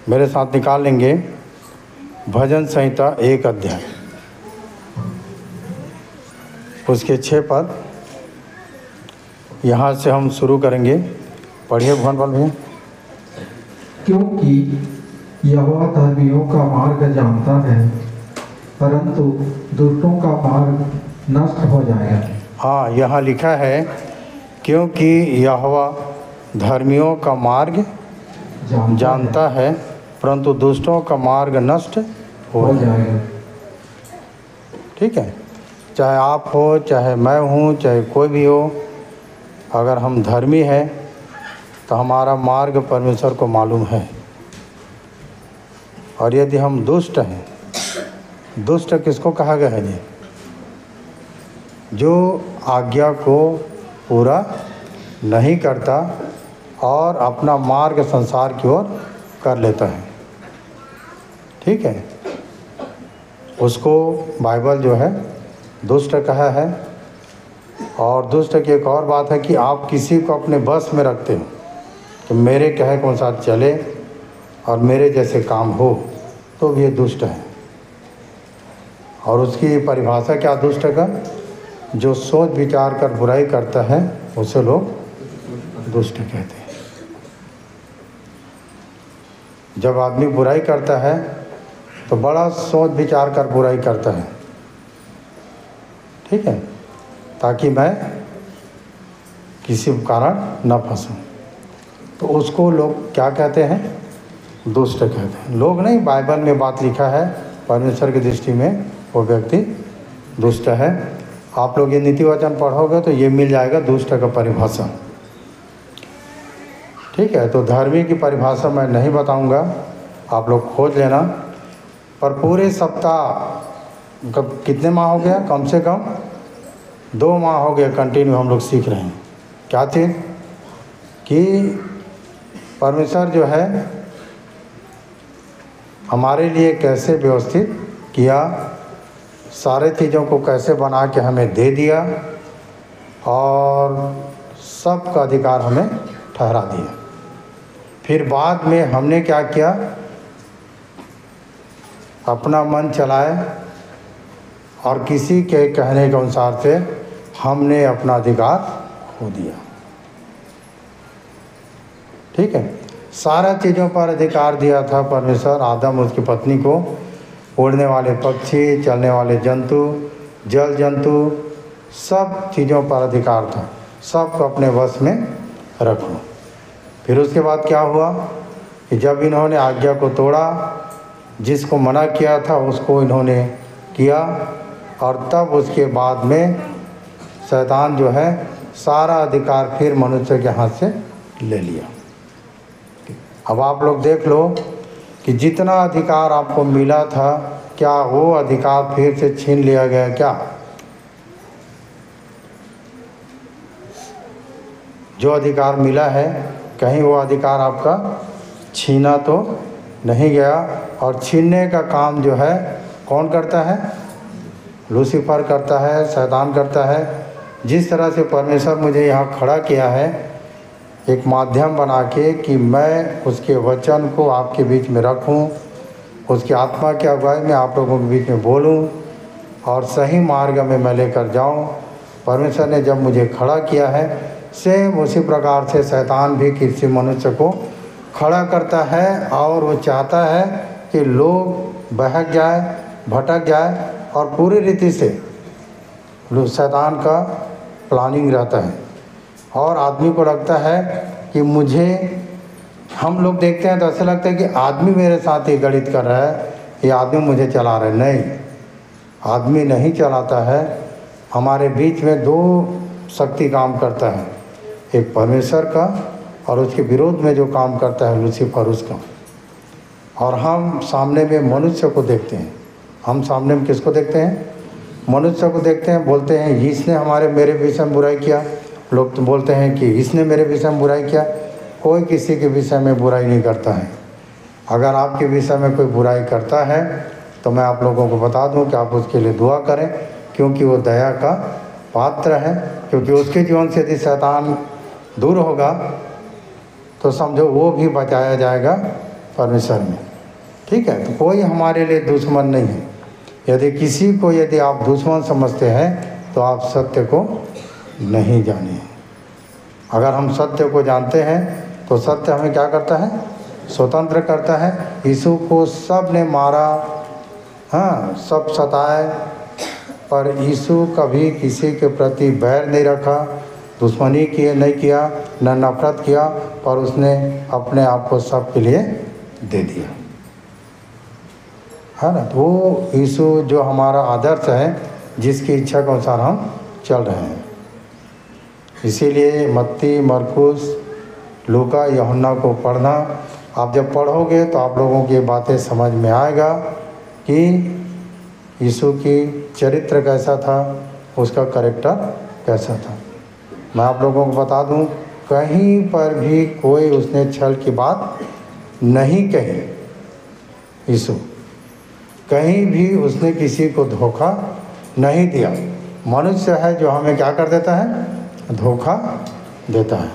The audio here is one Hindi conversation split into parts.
मेरे साथ निकाल लेंगे भजन संहिता 1 अध्याय, उसके 6 पद यहाँ से हम शुरू करेंगे। पढ़िए भगवान बल भैया। क्योंकि यहोवा धर्मियों का मार्ग जानता है, परंतु दुष्टों का मार्ग नष्ट हो जाएगा। हाँ, यहाँ लिखा है क्योंकि यहोवा धर्मियों का मार्ग जानता है, परंतु दुष्टों का मार्ग नष्ट हो जाएगा। ठीक है, चाहे आप हो, चाहे मैं हूँ, चाहे कोई भी हो, अगर हम धर्मी हैं तो हमारा मार्ग परमेश्वर को मालूम है। और यदि हम दुष्ट हैं, दुष्ट किसको कहा गया है जी? जो आज्ञा को पूरा नहीं करता और अपना मार्ग संसार की ओर कर लेता है। ठीक है, उसको बाइबल जो है दुष्ट कहा है। और दुष्ट की एक और बात है कि आप किसी को अपने बस में रखते हो तो मेरे कहे के अनुसार चले और मेरे जैसे काम हो, तो ये दुष्ट है। और उसकी परिभाषा क्या दुष्ट का? जो सोच विचार कर बुराई करता है उसे लोग दुष्ट कहते हैं। जब आदमी बुराई करता है तो बड़ा सोच विचार कर बुराई करता है, ठीक है, ताकि मैं किसी कारण न फंसूं, तो उसको लोग क्या कहते हैं? दुष्ट कहते हैं। लोग नहीं, बाइबल में बात लिखा है, परमेश्वर की दृष्टि में वो व्यक्ति दुष्ट है। आप लोग ये नीति वचन पढ़ोगे तो ये मिल जाएगा दुष्ट का परिभाषा। ठीक है, तो धर्मी की परिभाषा मैं नहीं बताऊंगा, आप लोग खोज लेना। पर पूरे सप्ताह कितने माह हो गया? कम से कम 2 माह हो गए कंटिन्यू हम लोग सीख रहे हैं। क्या चीज़? कि परमेश्वर जो है हमारे लिए कैसे व्यवस्थित किया, सारे चीज़ों को कैसे बना के हमें दे दिया और सब का अधिकार हमें ठहरा दिया। फिर बाद में हमने क्या किया? अपना मन चलाए और किसी के कहने के अनुसार से हमने अपना अधिकार खो दिया। ठीक है, सारा चीज़ों पर अधिकार दिया था परमेश्वर आदम उसकी पत्नी को। उड़ने वाले पक्षी, चलने वाले जंतु, जल जंतु, सब चीज़ों पर अधिकार था। सबको अपने वश में रखो। फिर उसके बाद क्या हुआ कि जब इन्होंने आज्ञा को तोड़ा, जिसको मना किया था उसको इन्होंने किया, और तब उसके बाद में शैतान जो है सारा अधिकार फिर मनुष्य के हाथ से ले लिया। अब आप लोग देख लो कि जितना अधिकार आपको मिला था, क्या वो अधिकार फिर से छीन लिया गया क्या? जो अधिकार मिला है, कहीं वो अधिकार आपका छीना तो नहीं गया। और छीनने का काम जो है कौन करता है? लूसीफर करता है, शैतान करता है। जिस तरह से परमेश्वर मुझे यहाँ खड़ा किया है एक माध्यम बना के कि मैं उसके वचन को आपके बीच में रखूं, उसकी आत्मा की अगुवाई में आप लोगों के बीच में बोलूं और सही मार्ग में मैं लेकर जाऊं। परमेश्वर ने जब मुझे खड़ा किया है, सेम उसी प्रकार से शैतान भी किसी मनुष्य को खड़ा करता है और वो चाहता है कि लोग बहक जाए, भटक जाए। और पूरी रीति से शैतान का प्लानिंग रहता है और आदमी को लगता है कि मुझे, हम लोग देखते हैं तो ऐसा लगता है कि आदमी मेरे साथ ये गणित कर रहा है, ये आदमी मुझे चला रहा है। नहीं, आदमी नहीं चलाता है। हमारे बीच में 2 शक्ति काम करता है, एक परमेश्वर का और उसके विरोध में जो काम करता है लूसीफर उसका। और हम सामने में मनुष्य को देखते हैं। हम सामने में किसको देखते हैं? मनुष्य को देखते हैं। बोलते हैं इसने हमारे मेरे विषय में बुराई किया। लोग तो बोलते हैं कि इसने मेरे विषय में बुराई किया। कोई किसी के विषय में बुराई नहीं करता है। अगर आपके विषय में कोई बुराई करता है तो मैं आप लोगों को बता दूं कि आप उसके लिए दुआ करें, क्योंकि वो दया का पात्र है। क्योंकि उसके जीवन से यदि शैतान दूर होगा तो समझो वो भी बचाया जाएगा परमेश्वर में। ठीक है, तो कोई हमारे लिए दुश्मन नहीं है। यदि किसी को यदि आप दुश्मन समझते हैं तो आप सत्य को नहीं जाने हैं। अगर हम सत्य को जानते हैं तो सत्य हमें क्या करता है? स्वतंत्र करता है। यीशु को सब ने मारा, हाँ, सब सताए, पर यीशु कभी किसी के प्रति बैर नहीं रखा, दुश्मनी किए नहीं किया, न नफरत किया, पर उसने अपने आप को सबके लिए दे दिया, है ना। तो वो यीशु जो हमारा आदर्श है, जिसकी इच्छा के अनुसार हम चल रहे हैं। इसीलिए मत्ती, मरकुस, लूका, यूहन्ना को पढ़ना। आप जब पढ़ोगे तो आप लोगों की बातें समझ में आएगा कि यीशु की चरित्र कैसा था, उसका कैरेक्टर कैसा था। मैं आप लोगों को बता दूं, कहीं पर भी कोई उसने छल की बात नहीं कही। यीशु कहीं भी उसने किसी को धोखा नहीं दिया। मनुष्य है जो हमें क्या कर देता है? धोखा देता है।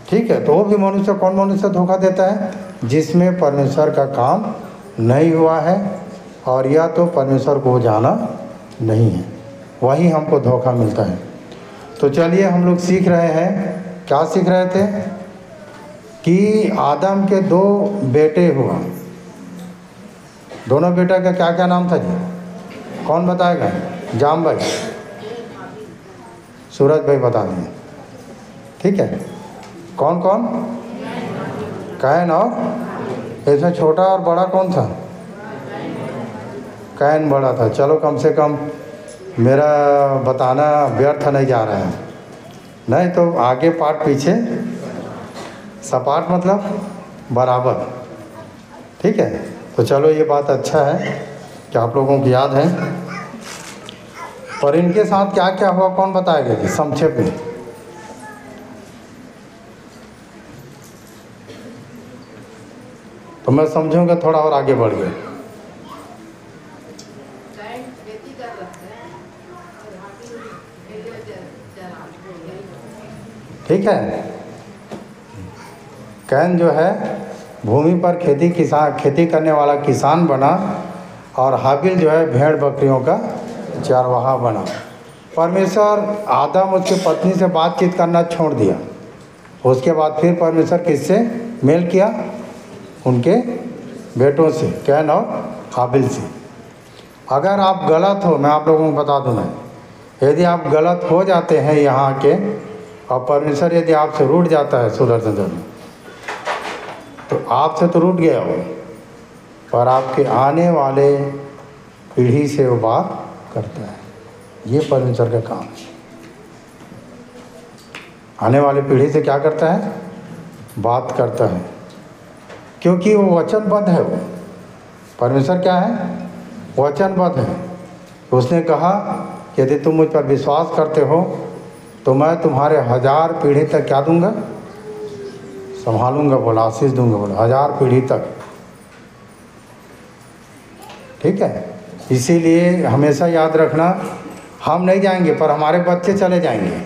ठीक है, तो वो भी मनुष्य, कौन मनुष्य धोखा देता है? जिसमें परमेश्वर का काम नहीं हुआ है और या तो परमेश्वर को जाना नहीं है, वही हमको धोखा मिलता है। तो चलिए हम लोग सीख रहे हैं, क्या सीख रहे थे? कि आदम के 2 बेटे हुआ। दोनों बेटा का क्या क्या नाम था जी? कौन बताएगा? जाम भाई, सूरज भाई बता दें। ठीक है, कौन कौन? कैन और इसमें छोटा और बड़ा कौन था? कैन बड़ा था। चलो कम से कम मेरा बताना व्यर्थ नहीं जा रहा है, नहीं तो आगे पाठ पीछे सपाट मतलब बराबर। ठीक है, तो चलो ये बात अच्छा है कि आप लोगों को याद है। पर इनके साथ क्या क्या हुआ कौन बताएगा जी संक्षेप में? तो मैं समझूंगा थोड़ा और आगे बढ़ गए। ठीक है, कैन जो है भूमि पर खेती करने वाला किसान बना और हाबिल जो है भेड़ बकरियों का चरवाहा बना। परमेश्वर आदम उसकी पत्नी से बातचीत करना छोड़ दिया। उसके बाद फिर परमेश्वर किससे मेल किया? उनके बेटों से, कैन और हाबिल से। अगर आप गलत हो, मैं आप लोगों को बता दूँ ना, यदि आप गलत हो जाते हैं यहाँ के और परमेश्वर यदि आपसे रूठ जाता है सुदर्शन चक्र, तो आपसे तो रूठ गया हो, पर आपके आने वाले पीढ़ी से वो बात करता है। ये परमेश्वर का काम है। आने वाली पीढ़ी से क्या करता है? बात करता है, क्योंकि वो वचनबद्ध है। वो परमेश्वर क्या है? वचनबद्ध है। उसने कहा कि यदि तुम मुझ पर विश्वास करते हो तो मैं तुम्हारे 1000 पीढ़ी तक क्या दूंगा? संभालूंगा, बोला, आशीष दूंगा, बोला 1000 पीढ़ी तक। ठीक है, इसीलिए हमेशा याद रखना, हम नहीं जाएंगे पर हमारे बच्चे चले जाएंगे।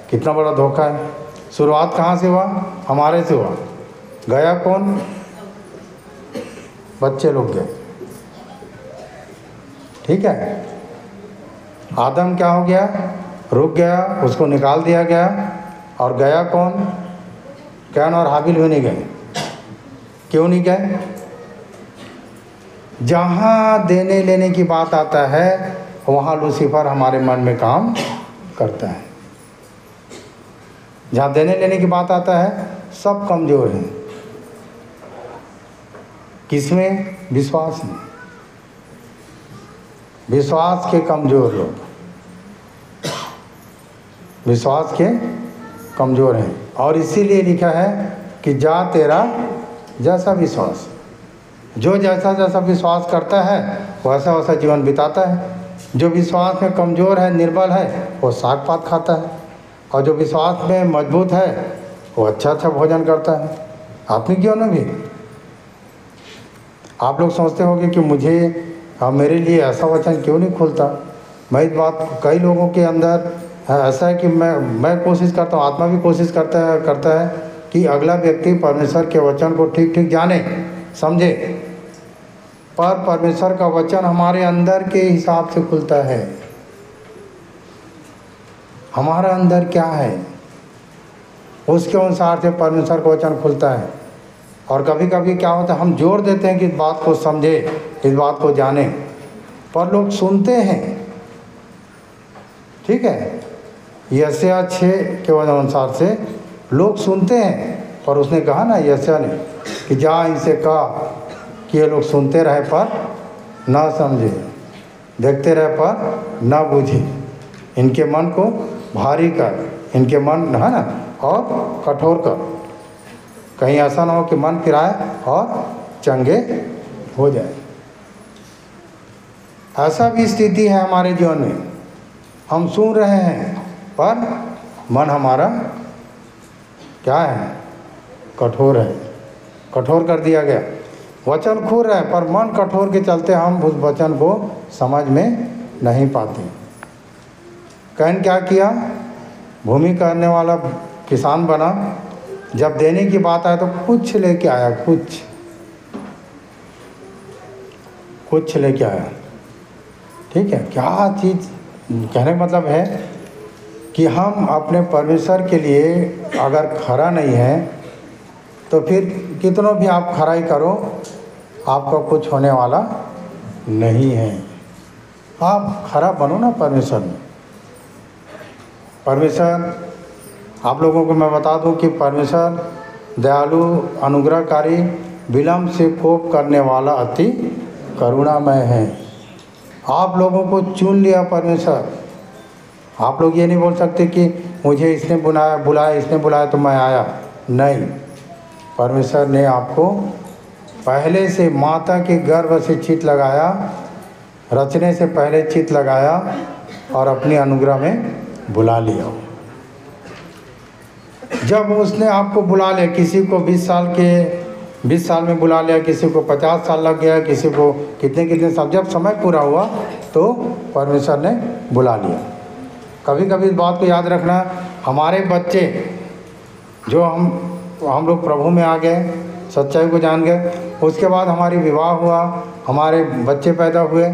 कितना बड़ा धोखा है। शुरुआत कहाँ से हुआ? हमारे से हुआ। गया कौन? बच्चे लोग गए। ठीक है, आदम क्या हो गया? रुक गया, उसको निकाल दिया गया। और गया कौन? कैन और हाबिल भी नहीं गए। क्यों नहीं गए? जहाँ देने लेने की बात आता है वहाँ लूसीफर हमारे मन में काम करता है। जहाँ देने लेने की बात आता है सब कमज़ोर हैं। किसमें? विश्वास में। विश्वास के कमज़ोर लोग, विश्वास के कमज़ोर हैं। और इसीलिए लिखा है कि जा तेरा जैसा विश्वास। जो जैसा जैसा विश्वास करता है वैसा वैसा जीवन बिताता है। जो विश्वास में कमज़ोर है, निर्बल है, वो साग पात खाता है। और जो विश्वास में मजबूत है वो अच्छा अच्छा भोजन करता है। आपने क्यों ना भी? आप लोग सोचते होंगे कि मुझे मेरे लिए ऐसा वचन क्यों नहीं खुलता। मैं इस बात, कई लोगों के अंदर ऐसा है कि मैं कोशिश करता हूँ, आत्मा भी कोशिश करता है कि अगला व्यक्ति परमेश्वर के वचन को ठीक ठीक जाने, समझे। पर परमेश्वर का वचन हमारे अंदर के हिसाब से खुलता है। हमारा अंदर क्या है उसके अनुसार से परमेश्वर का वचन खुलता है। और कभी कभी क्या होता है, हम जोर देते हैं कि इस बात को समझे, इस बात को जाने, पर लोग सुनते हैं। ठीक है, यशायाह 6 के अनुसार से लोग सुनते हैं, पर उसने कहा ना यशायाह ने कि जा इनसे कहा कि ये लोग सुनते रहे पर ना समझे, देखते रहे पर ना बूझे, इनके मन को भारी कर, इनके मन है ना और कठोर कर, कहीं ऐसा ना हो कि मन फिराए और चंगे हो जाए। ऐसा भी स्थिति है हमारे जीवन में, हम सुन रहे हैं पर मन हमारा क्या है, कठोर है, कठोर कर दिया गया। वचन खुल रहा है पर मन कठोर के चलते हम उस वचन को समझ में नहीं पाते। कैन क्या किया, भूमि करने वाला किसान बना, जब देने की बात आया तो कुछ लेके आया, कुछ लेके आया। ठीक है, क्या चीज़ कहने का मतलब है कि हम अपने परमेश्वर के लिए अगर खरा नहीं है तो फिर कितनों भी आप खराई करो आपका कुछ होने वाला नहीं है। आप खरा बनो ना परमेश्वर में। परमेश्वर, आप लोगों को मैं बता दूं कि परमेश्वर दयालु, अनुग्रहकारी, विलम्ब से कोप करने वाला, अति करुणामय है। आप लोगों को चुन लिया परमेश्वर। आप लोग ये नहीं बोल सकते कि मुझे इसने बुलाया, इसने बुलाया तो मैं आया। नहीं, परमेश्वर ने आपको पहले से माता के गर्भ से चित लगाया, रचने से पहले चित लगाया और अपने अनुग्रह में बुला लिया। जब उसने आपको बुला लिया, किसी को 20 साल में बुला लिया, किसी को 50 साल लग गया, किसी को कितने साल, जब समय पूरा हुआ तो परमेश्वर ने बुला लिया। कभी कभी इस बात को याद रखना, हमारे बच्चे जो हम लोग प्रभु में आ गए, सच्चाई को जान गए, उसके बाद हमारी विवाह हुआ, हमारे बच्चे पैदा हुए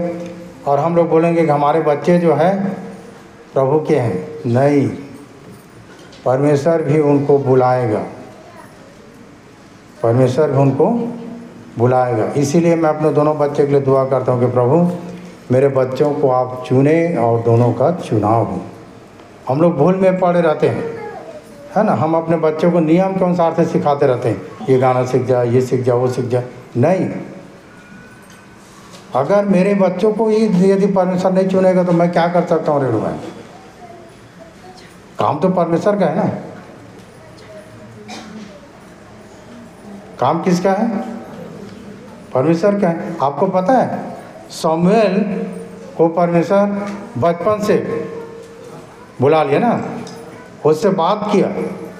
और हम लोग बोलेंगे कि हमारे बच्चे जो है प्रभु के हैं। नहीं, परमेश्वर भी उनको बुलाएगा, परमेश्वर भी उनको बुलाएगा। इसीलिए मैं अपने दोनों बच्चे के लिए दुआ करता हूँ कि प्रभु मेरे बच्चों को आप चुने और दोनों का चुनाव हो। हम लोग भूल में पड़े रहते हैं, है ना। हम अपने बच्चों को नियम के अनुसार से सिखाते रहते हैं, ये गाना सीख जा, ये सीख जा, वो सीख जा। नहीं, अगर मेरे बच्चों को यदि परमेश्वर नहीं चुनेगा तो मैं क्या कर सकता हूँ रेणु भाई। काम तो परमेश्वर का है ना। काम किसका है, परमेश्वर का है। आपको पता है शमूएल को परमेश्वर बचपन से बुला लिया ना, उससे बात किया,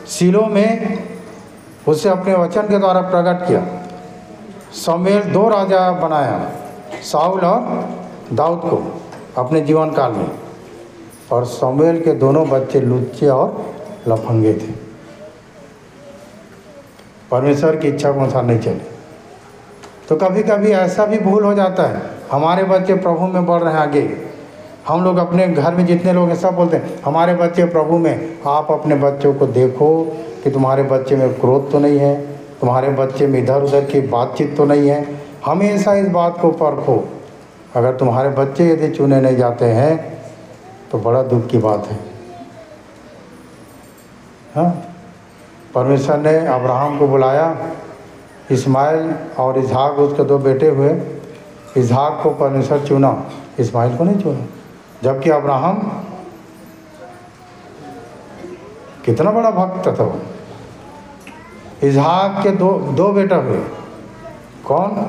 शीलो में उससे अपने वचन के द्वारा प्रकट किया। शमूएल 2 राजा बनाया, शाऊल और दाऊद को अपने जीवन काल में, और शमूएल के दोनों बच्चे लुच्चे और लफंगे थे, परमेश्वर की इच्छा के अनुसार नहीं चले। तो कभी कभी ऐसा भी भूल हो जाता है, हमारे बच्चे प्रभु में बढ़ रहे हैं आगे, हम लोग अपने घर में जितने लोग हैं सब बोलते हैं हमारे बच्चे प्रभु में। आप अपने बच्चों को देखो कि तुम्हारे बच्चे में क्रोध तो नहीं है, तुम्हारे बच्चे में इधर उधर की बातचीत तो नहीं है। हमेशा इस बात को परखो। अगर तुम्हारे बच्चे यदि चुने नहीं जाते हैं तो बड़ा दुख की बात है। हाँ, परमेश्वर ने अब्राहम को बुलाया, इस्माइल और इसहाक उसके 2 बेटे हुए। इसहाक को परमेश्वर चुना, इस्माइल को नहीं चुना। जबकि अब्राहम कितना बड़ा भक्त था वो। इसहाक के दो बेटा हुए, कौन,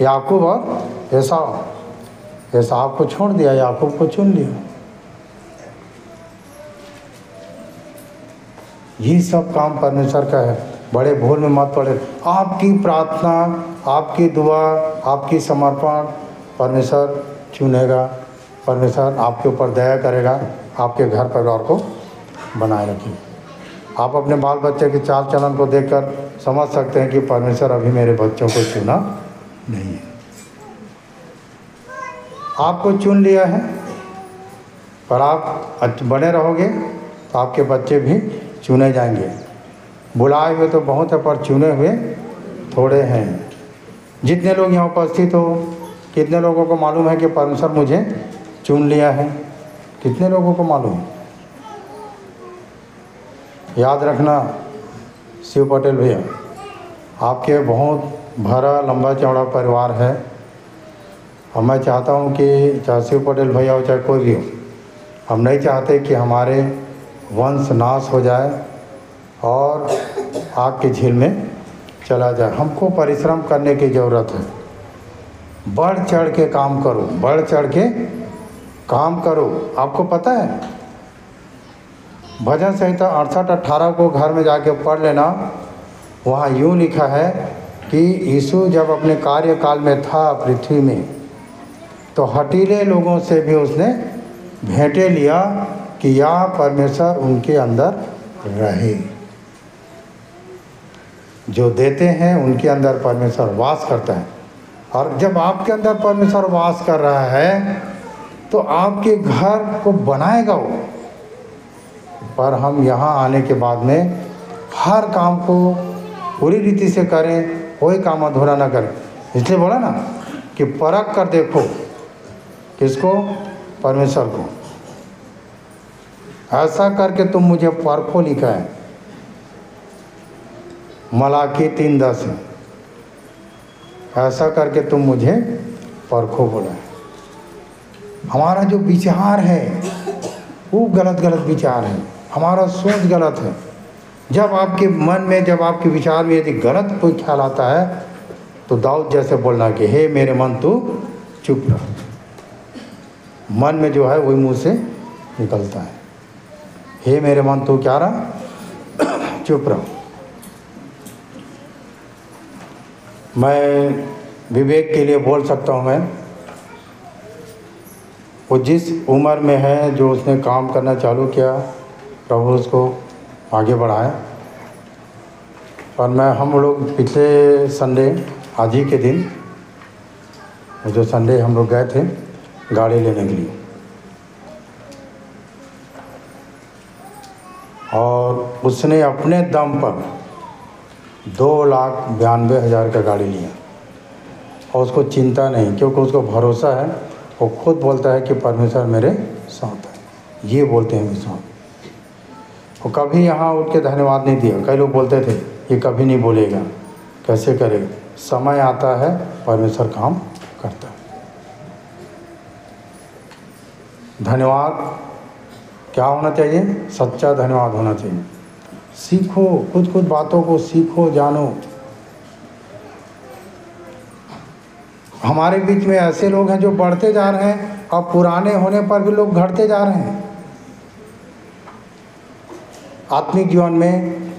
याकूब और एसाव। एसाव को छोड़ दिया, याकूब को चुन लिया। ये सब काम परमेश्वर का है, बड़े भूल में मत पड़े। आपकी प्रार्थना, आपकी दुआ, आपकी समर्पण परमेश्वर चुनेगा, परमेश्वर आपके ऊपर दया करेगा, आपके घर परिवार को बनाए रखेगा। आप अपने बाल बच्चे के चाल चलन को देखकर समझ सकते हैं कि परमेश्वर अभी मेरे बच्चों को चुना नहीं है। आपको चुन लिया है, पर आप बने रहोगे तो आपके बच्चे भी चुने जाएंगे। बुलाए हुए तो बहुत है, पर चुने हुए थोड़े हैं। जितने लोग यहाँ उपस्थित हो, कितने लोगों को मालूम है कि परमेश्वर मुझे चुन लिया है? कितने लोगों को मालूम है? याद रखना शिव पटेल भैया, आपके बहुत भरा लंबा चौड़ा परिवार है, और मैं चाहता हूँ कि चाहे शिव पटेल भैया हो चाहे कोई भी हो, हम नहीं चाहते कि हमारे वंश नाश हो जाए और आग की झील में चला जाए। हमको परिश्रम करने की ज़रूरत है। बढ़ चढ़ के काम करो, बढ़ चढ़ के काम करो। आपको पता है भजन संहिता 68-18 को घर में जाके पढ़ लेना। वहाँ यूँ लिखा है कि यीशु जब अपने कार्यकाल में था पृथ्वी में, तो हठीले लोगों से भी उसने भेंटे लिया कि या परमेश्वर उनके अंदर रहे। जो देते हैं उनके अंदर परमेश्वर वास करता है। और जब आपके अंदर परमेश्वर वास कर रहा है तो आपके घर को बनाएगा वो। पर हम यहाँ आने के बाद में हर काम को पूरी रीति से करें, कोई काम अधूरा ना करें। इसलिए बोला ना कि परख कर देखो। किसको? परमेश्वर को। ऐसा करके तुम मुझे परखो लिखा है मलाकी 3:10। ऐसा करके तुम मुझे परखो बोला है। हमारा जो विचार है वो गलत विचार है, हमारा सोच गलत है। जब आपके मन में, जब आपके विचार में यदि गलत कोई ख्याल आता है तो दाऊद जैसे बोलना कि हे मेरे मन तू चुप रह। मन में जो है वही मुंह से निकलता है। हे मेरे मन तू क्या रहा? चुप रह। मैं विवेक के लिए बोल सकता हूँ। मैं वो जिस उम्र में है, जो उसने काम करना चालू किया, प्रभु उसको आगे बढ़ाए। और मैं हम लोग पिछले संडे, आज ही के दिन, जो संडे हम लोग गए थे गाड़ी लेने के लिए, और उसने अपने दम पर 2,92,000 का गाड़ी लिया। और उसको चिंता नहीं, क्योंकि उसको भरोसा है। वो खुद बोलता है कि परमेश्वर मेरे साथ है। ये बोलते हैं विश्वास। वो कभी यहाँ उठ के धन्यवाद नहीं दिया। कई लोग बोलते थे ये कभी नहीं बोलेगा, कैसे करेगा। समय आता है, परमेश्वर काम करता है। धन्यवाद क्या होना चाहिए? सच्चा धन्यवाद होना चाहिए। सीखो, कुछ बातों को सीखो, जानो। हमारे बीच में ऐसे लोग हैं जो बढ़ते जा रहे हैं, और पुराने होने पर भी लोग घटते जा रहे हैं। आत्मिक जीवन में,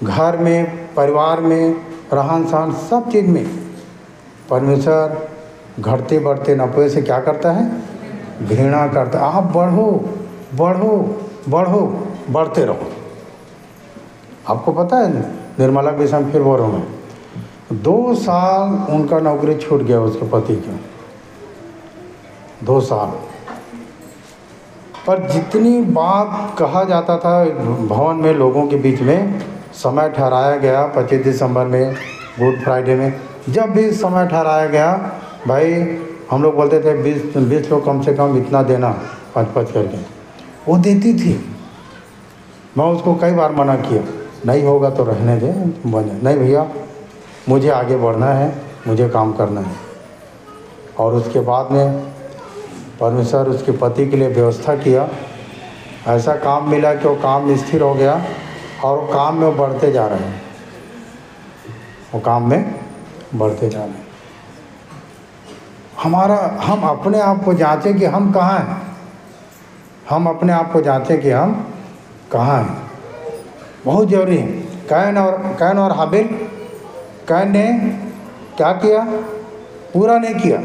घर में, परिवार में, रहन सहन, सब चीज़ में परमेश्वर घटते बढ़ते नपुए से क्या करता है? घृणा करता है। आप बढ़ो बढ़ो बढ़ो, बढ़ते रहो। आपको पता है निर्मला के विषय में फिर बोल रहा हूँ मैं, 2 साल उनका नौकरी छूट गया उसके पति का। 2 साल पर जितनी बात कहा जाता था भवन में लोगों के बीच में, समय ठहराया गया 25 दिसंबर में, गुड फ्राइडे में, जब भी समय ठहराया गया, भाई हम लोग बोलते थे 20 लोग कम से कम इतना देना, 5-5 करके। वो देती थी। मैं उसको कई बार मना किया, नहीं होगा तो रहने दे, बने। नहीं भैया, मुझे आगे बढ़ना है, मुझे काम करना है। और उसके बाद में परमेश्वर उसके पति के लिए व्यवस्था किया। ऐसा काम मिला कि वो काम स्थिर हो गया, और वो काम में वो बढ़ते जा रहे हैं। वो काम में बढ़ते जा रहे हैं। हम अपने आप को जांचें कि हम कहाँ हैं। हम अपने आप को जांचें कि हम कहाँ हैं, बहुत ज़रूरी है। कैन और हाबिल, कैन ने क्या किया? पूरा नहीं किया,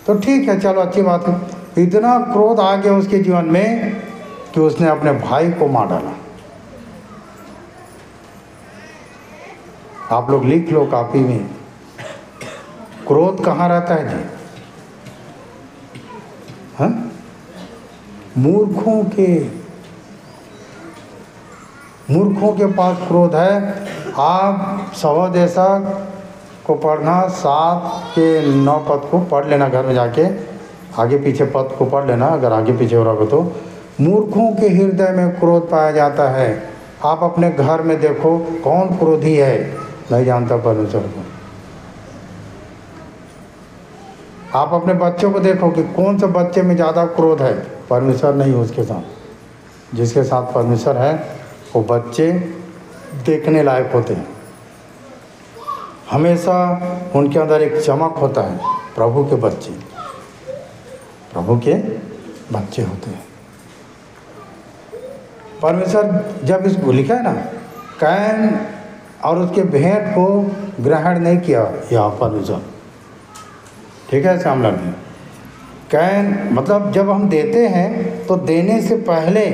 तो ठीक है, चलो अच्छी बात है। इतना क्रोध आ गया उसके जीवन में कि उसने अपने भाई को मार डाला। आप लोग लिख लो कापी में, क्रोध कहाँ रहता है जी? हाँ, मूर्खों के पास क्रोध है। आप स्वदेशक को पढ़ना, 7 के 9 पद को पढ़ लेना घर में जाके, आगे पीछे पद को पढ़ लेना अगर आगे पीछे हो रहा हो तो। मूर्खों के हृदय में क्रोध पाया जाता है। आप अपने घर में देखो कौन क्रोधी है, नहीं जानता परमेश्वर को। आप अपने बच्चों को देखो कि कौन से बच्चे में ज़्यादा क्रोध है, परमेश्वर नहीं उसके साथ। जिसके साथ परमेश्वर है वो बच्चे देखने लायक होते हैं। हमेशा उनके अंदर एक चमक होता है। प्रभु के बच्चे होते हैं। परमेश्वर जब इसको लिखा है ना, कैन और उसके भेंट को ग्रहण नहीं किया यहाँ परमेश्वर, ठीक है श्यामलाल जी। कैन मतलब जब हम देते हैं तो देने से पहले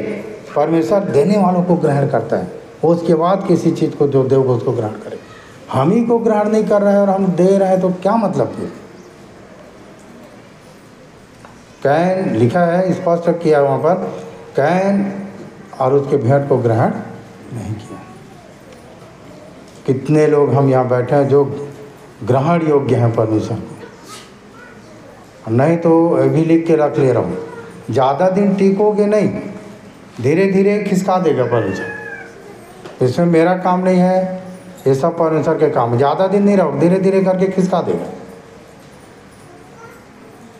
परमेश्वर देने वालों को ग्रहण करता है, उसके बाद किसी चीज़ को जो देगा उसको ग्रहण करे। हम ही को ग्रहण नहीं कर रहे हैं और हम दे रहे हैं तो क्या मतलब फिर? कैन लिखा है, स्पष्ट किया वहाँ पर, कैन और उसके भेंट को ग्रहण नहीं किया। कितने लोग हम यहाँ बैठे हैं जो ग्रहण योग्य हैं परमेश्वर को, नहीं तो अभी लिख के रख ले रहा हूँ, ज़्यादा दिन टिकोगे नहीं, धीरे धीरे खिसका देगा परमेश्वर। इसमें मेरा काम नहीं है, ये सब परमेश्वर के काम। ज़्यादा दिन नहीं रहो, धीरे धीरे करके खिसका देगा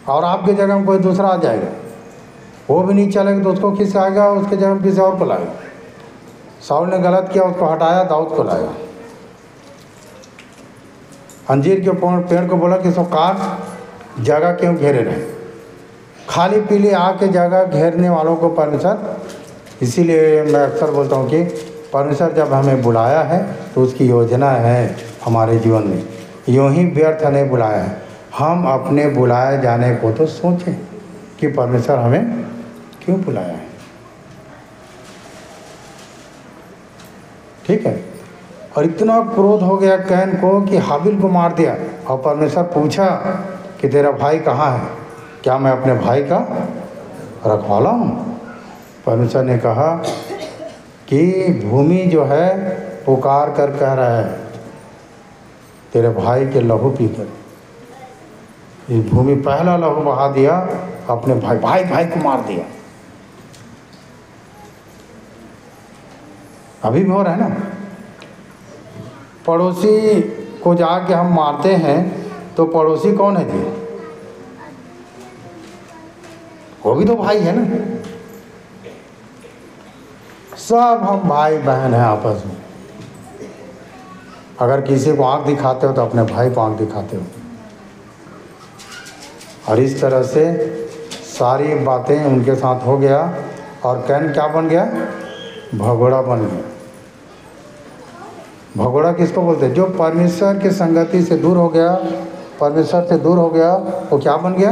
और आपके जगह में कोई दूसरा आ जाएगा, वो भी नहीं चलेगा तो उसको खिसकाएगा, उसके जगह में किसी और को लाएगा। साउल ने गलत किया, उसको हटाया, दाऊद को लाया। अंजीर के पेड़ को बोला कि इसको काट, जगह क्यों घेरे रहे? खाली पीली आके जगह घेरने वालों को परमेश्वर, इसीलिए मैं अक्सर बोलता हूँ कि परमेश्वर जब हमें बुलाया है तो उसकी योजना है हमारे जीवन में, यूँ ही व्यर्थ नहीं बुलाया है। हम अपने बुलाए जाने को तो सोचें कि परमेश्वर हमें क्यों बुलाया है, ठीक है। और इतना क्रोध हो गया कैन को कि हाबिल को मार दिया। और परमेश्वर पूछा कि तेरा भाई कहाँ है, क्या मैं अपने भाई का रखवाला हूँ? परमेश्वर ने कहा कि भूमि जो है पुकार कर कह रहा है तेरे भाई के लहू पी कर। ये भूमि पहला लहू बहा दिया, अपने भाई को मार दिया। अभी भी हो रहा है ना, पड़ोसी को जाके हम मारते हैं तो पड़ोसी कौन है जी? वो भी तो भाई है ना। सब हम भाई बहन हैं आपस में। अगर किसी को आँख दिखाते हो तो अपने भाई को आँख दिखाते हो। और इस तरह से सारी बातें उनके साथ हो गया और कैन क्या बन गया? भगोड़ा बन गया। भगोड़ा किसको बोलते हैं? जो परमेश्वर की संगति से दूर हो गया, परमेश्वर से दूर हो गया, वो क्या बन गया?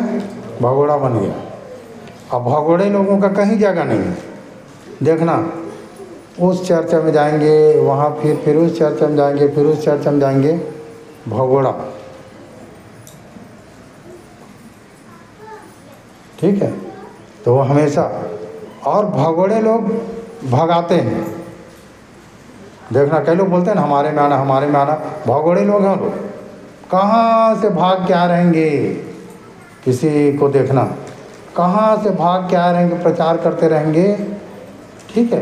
भगोड़ा बन गया। अब भगोड़े लोगों का कहीं जगह नहीं है। देखना, उस चर्चा में जाएंगे, वहाँ फिर उस चर्चा में जाएंगे, फिर उस चर्चा में जाएंगे, भगोड़ा, ठीक है। तो वो हमेशा, और भगोड़े लोग भगाते हैं। देखना, कई लोग बोलते हैं ना हमारे में आना, हमारे में आना। भगोड़े लोग हैं लोग, कहाँ से भाग के आ रहेंगे? किसी को देखना, कहाँ से भाग के आ रहेंगे, प्रचार करते रहेंगे, ठीक है।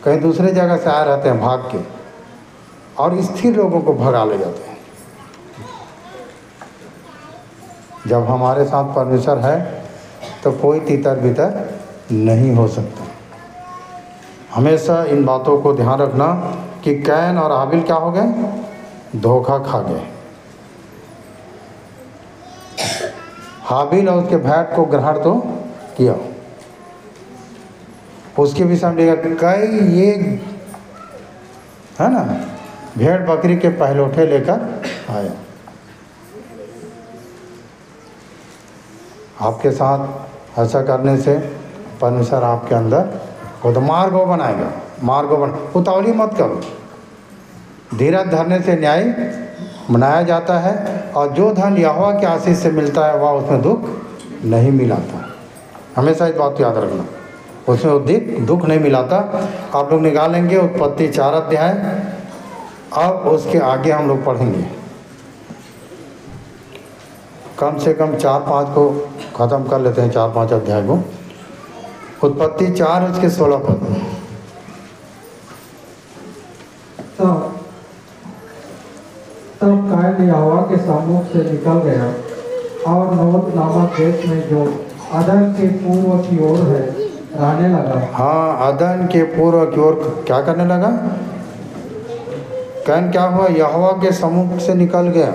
कहीं दूसरे जगह से आए रहते हैं भाग के, और स्थिर लोगों को भगा ले जाते हैं। जब हमारे साथ परमेश्वर है तो कोई तीतर बितर नहीं हो सकता। हमेशा इन बातों को ध्यान रखना कि कैन और हाबिल क्या हो गए? धोखा खा गए। हाबिल और उसके भेंट को ग्रहण तो किया, उसके भी समझेगा कई ये है ना, भेड़ बकरी के पहलौठे लेकर आया। आपके साथ ऐसा करने से परमेश्वर आपके अंदर वो तो मार्ग बनाएगा, मार्ग बना। उतावली मत करो, धीरज धरने से न्याय मनाया जाता है, और जो धन यहोवा के आशीष से मिलता है वह उसमें दुख नहीं मिलाता। हमेशा इस बात को याद रखना, उसमें दुख नहीं मिलाता। आप लोग निकालेंगे उत्पत्ति 4 अध्याय, अब उसके आगे हम लोग पढ़ेंगे। कम से कम 4-5 को ख़त्म कर लेते हैं, 4-5 अध्याय को। उत्पत्ति 4 उसके 16 पद। तब कायन यहोवा के सम्मुख से निकल गया और नोद नामक देश में जो अदन के पूर्व की ओर है रहने लगा। हाँ, अदन के पूर्व की ओर क्या करने लगा? कैन क्या हुआ? यहोवा के सम्मुख से निकल गया।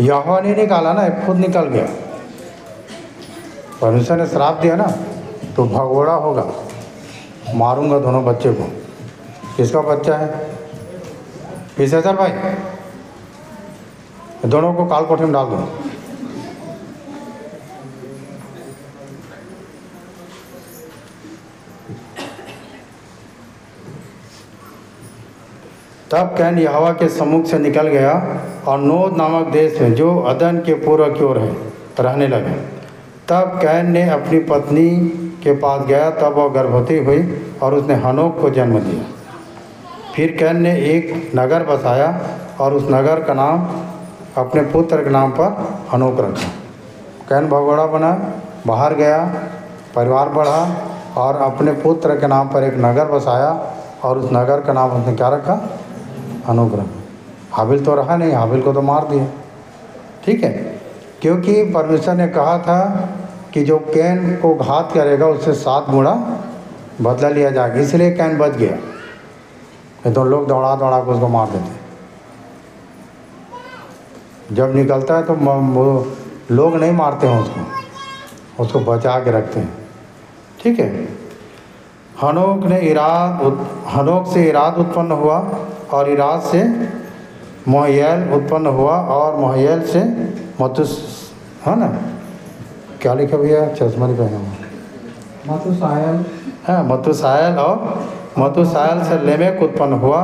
यहोवा नहीं निकाला ना, खुद निकल गया। परमेश्वर ने श्राप दिया ना, तो भगोड़ा होगा, मारूंगा दोनों बच्चे को। किसका बच्चा है? विशेषर भाई, दोनों को काल कोठरी में डाल दो। तब कैन यहोवा के सम्मुख से निकल गया और नोद नामक देश में जो अदन के पूर्व की ओर है रहने लगा। तब कैन ने अपनी पत्नी के पास गया, तब वह गर्भवती हुई और उसने हनोक को जन्म दिया। फिर कैन ने एक नगर बसाया और उस नगर का नाम अपने पुत्र के नाम पर हनोक रखा। कैन भगोड़ा बना, बाहर गया, परिवार बढ़ा और अपने पुत्र के नाम पर एक नगर बसाया और उस नगर का नाम उसने क्या रखा? हनोक रखा। हाबिल तो रहा नहीं, हाबिल को तो मार दिया। ठीक है, क्योंकि परमेश्वर ने कहा था कि जो कैन को घात करेगा उससे 7 गुणा बदला लिया जाएगा, इसलिए कैन बच गया। तो लोग दौड़ा दौड़ा के उसको मार देते। जब निकलता है तो लोग नहीं मारते हैं उसको बचा के रखते हैं। ठीक है, हनोक से इराद उत्पन्न हुआ और इराद से मोहयल उत्पन्न हुआ और मोहयल से मतुस, है ना? क्या लिखा भैया? चश्मा नहीं पहना हुआ। मतुसायल। हाँ, मतुसायल, और मतुसायल से लेमेक उत्पन्न हुआ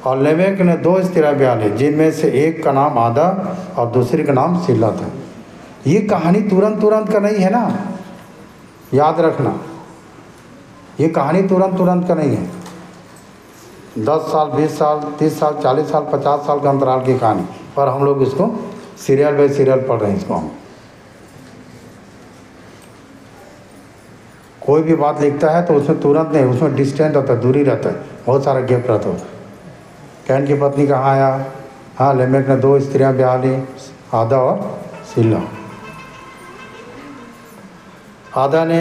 और लेमेक ने 2 स्त्रियाँ ब्याह ली, जिनमें से एक का नाम आदा और दूसरी का नाम सिला था। ये कहानी तुरंत का नहीं है ना, याद रखना। ये कहानी तुरंत का नहीं है। 10 साल, 20 साल, 30 साल, 40 साल, 50 साल के अंतराल की कहानी, पर हम लोग इसको सीरियल बाय सीरियल पढ़ रहे हैं। इसको हम कोई भी बात लिखता है तो उसमें तुरंत नहीं, उसमें डिस्टेंस होता है, दूरी रहता है, बहुत सारा गैप रहता है। कैन की पत्नी कहाँ आया? हाँ, लेमेक ने 2 स्त्रियाँ ब्याह ली, आदा और सिला। आदा ने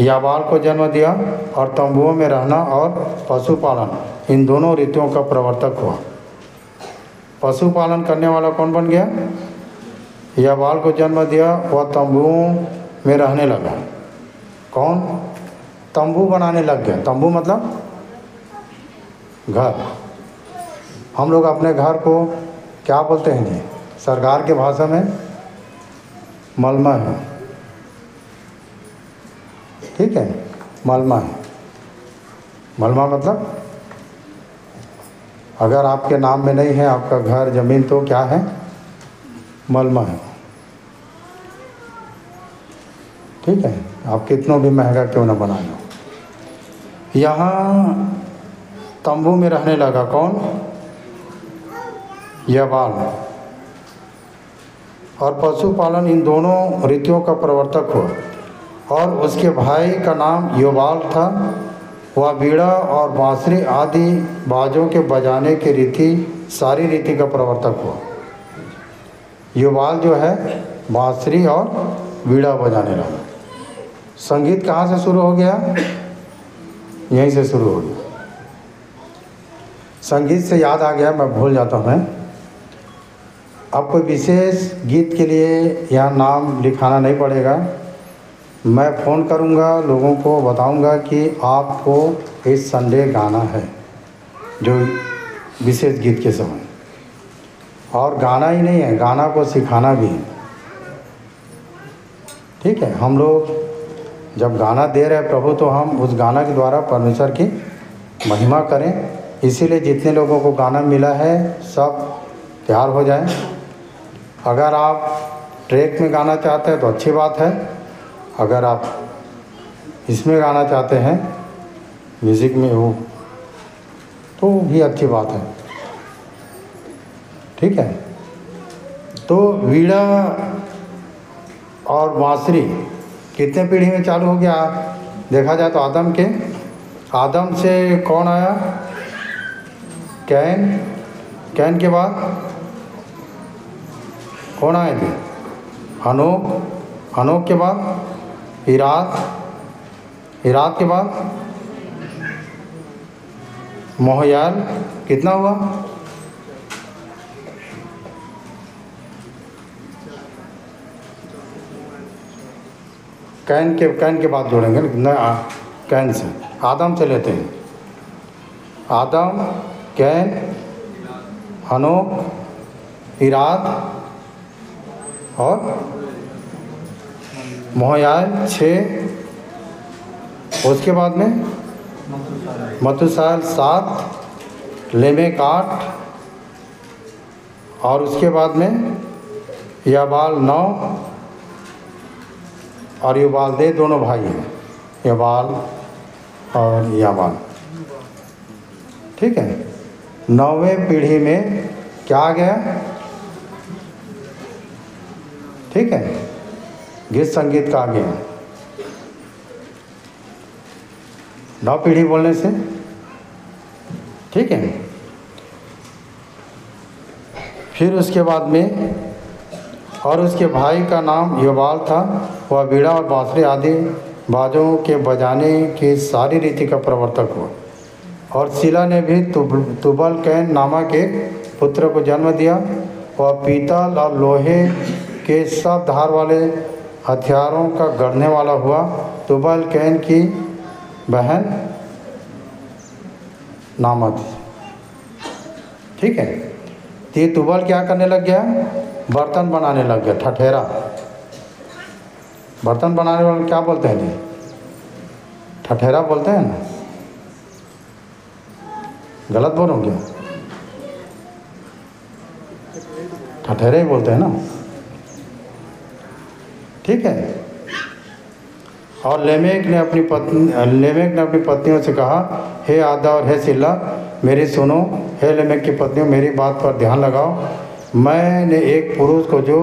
याबाल को जन्म दिया और तंबुओं में रहना और पशुपालन, इन दोनों रीतियों का प्रवर्तक हुआ। पशुपालन करने वाला कौन बन गया? याबाल को जन्म दिया, वह तंबुओं में रहने लगा। कौन? तंबू बनाने लग गया। तंबू मतलब घर। हम लोग अपने घर को क्या बोलते हैं जी? सरकार के भाषा में मलमा है। ठीक है, मलमा है। मलमा मतलब अगर आपके नाम में नहीं है आपका घर ज़मीन, तो क्या है? मलमा है। ठीक है, आप कितना भी महंगा क्यों ना बना लो। यहाँ तंबू में रहने लगा कौन? याबाल। और पशुपालन, इन दोनों रीतियों का प्रवर्तक हुआ। और उसके भाई का नाम योबाल था। वह बीड़ा और बांसुरी आदि बाजों के बजाने की रीति, सारी रीति का प्रवर्तक हुआ। योबाल जो है बांसुरी और बीड़ा बजाने लगा। संगीत कहाँ से शुरू हो गया? यहीं से शुरू हो गया। संगीत से याद आ गया, मैं भूल जाता हूँ। अब कोई विशेष गीत के लिए यहाँ नाम लिखाना नहीं पड़ेगा। मैं फ़ोन करूँगा, लोगों को बताऊँगा कि आपको इस संडे गाना है, जो विशेष गीत के समय। और गाना ही नहीं है, गाना को सिखाना भी है। ठीक है, हम लोग जब गाना दे रहे हैं प्रभु, तो हम उस गाना के द्वारा परमेश्वर की महिमा करें इसीलिए जितने लोगों को गाना मिला है सब तैयार हो जाए। अगर आप ट्रैक में गाना चाहते हैं तो अच्छी बात है, अगर आप इसमें गाना चाहते हैं म्यूज़िक में हो तो भी अच्छी बात है। ठीक है, तो वीणा और बांसुरी कितने पीढ़ी में चालू हो गया? देखा जाए तो आदम से कौन आया? कैन के बाद कौन आए थे? हनोक के बाद इराद के बाद मोहयाल। कितना हुआ? कैन के बाद जोड़ेंगे ना, कैन से आदम से लेते हैं। आदम, कैन, हनोक, इराद और मोहयाल 6। उसके बाद में मतुसाल 7, लेमेक 8 और उसके बाद में याबाल 9 और युबाल दे दोनों भाई हैं, याबाल और याबाल। ठीक है, 9वें पीढ़ी में क्या आ गया? ठीक है, गीत संगीत का आ गया 9 पीढ़ी बोलने से। ठीक है, फिर उसके बाद में और उसके भाई का नाम योबाल था। वह बीड़ा और बांसुरी आदि बाजों के बजाने की सारी रीति का प्रवर्तक हुआ। और सिला ने भी तुबल कैन नामक एक पुत्र को जन्म दिया। वह पीतल और लोहे के सब धार वाले हथियारों का गढ़ने वाला हुआ। तुबल कैन की बहन नामा थी। ठीक है, तो ये तुबल क्या करने लग गया? बर्तन बनाने लग गया, ठठेरा। बर्तन बनाने वाले क्या बोलते हैं जी? ठठेरा बोलते हैं ना? गलत बोल रहा हूँ क्या? ठठेरे ही बोलते हैं ना? ठीक है। और लेमेक ने अपनी पत्नियों से कहा, हे आदा और हे सिल्ला मेरी सुनो। हे लेमेक की पत्नियों मेरी बात पर ध्यान लगाओ। मैंने एक पुरुष को जो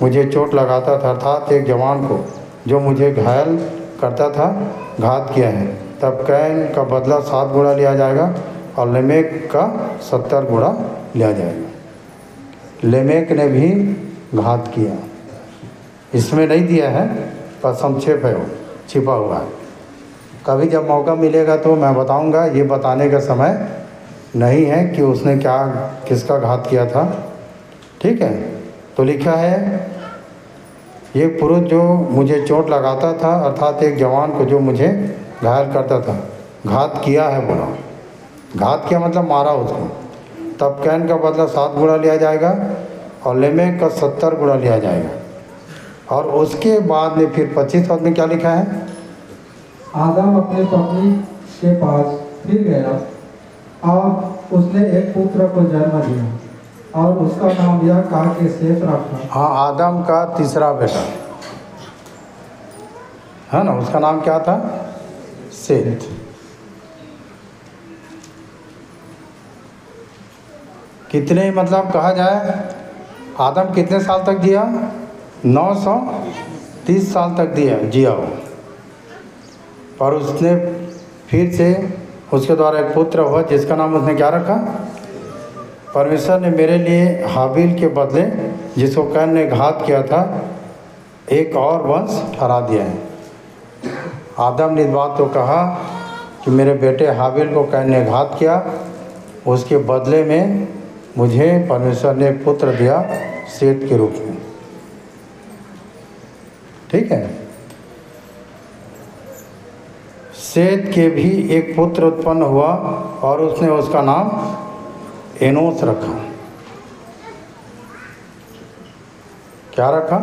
मुझे चोट लगाता था, अर्थात एक जवान को जो मुझे घायल करता था, घात किया है। तब कैन का बदला 7 गुणा लिया जाएगा और लेमेक का 70 गुणा लिया जाएगा। लेमेक ने भी घात किया, इसमें नहीं दिया है पर संक्षेप है, वो छिपा हुआ है। कभी जब मौका मिलेगा तो मैं बताऊंगा, ये बताने का समय नहीं है कि उसने क्या किसका घात किया था। ठीक है, तो लिखा है ये पुरुष जो मुझे चोट लगाता था, अर्थात एक जवान को जो मुझे घायल करता था, घात किया है बोला। घात किया मतलब मारा उसको। तब कैन का बदला 7 गुणा लिया जाएगा और लेमेक का 70 गुणा लिया जाएगा। और उसके बाद में फिर 25 पद में क्या लिखा है? आदम अपनी पत्नी के पास फिर गया और उसने एक पुत्र को जन्म दिया और उसका नाम यह कहा कि सेत रखा। हाँ, आदम का तीसरा बेटा है ना, उसका नाम क्या था? सेत। कितने मतलब कहा जाए, आदम कितने साल तक जिया? 930 साल तक जिया वो। पर उसने फिर से उसके द्वारा एक पुत्र हुआ जिसका नाम उसने क्या रखा? परमेश्वर ने मेरे लिए हाबिल के बदले जिसको कैन ने घात किया था एक और वंश ठहरा दिया है। आदम ने इस बात को कहा कि मेरे बेटे हाबिल को कैन ने घात किया, उसके बदले में मुझे परमेश्वर ने एक पुत्र दिया सेत के रूप में। ठीक है, सेत के भी एक पुत्र उत्पन्न हुआ और उसने उसका नाम एनोस रखा। क्या रखा?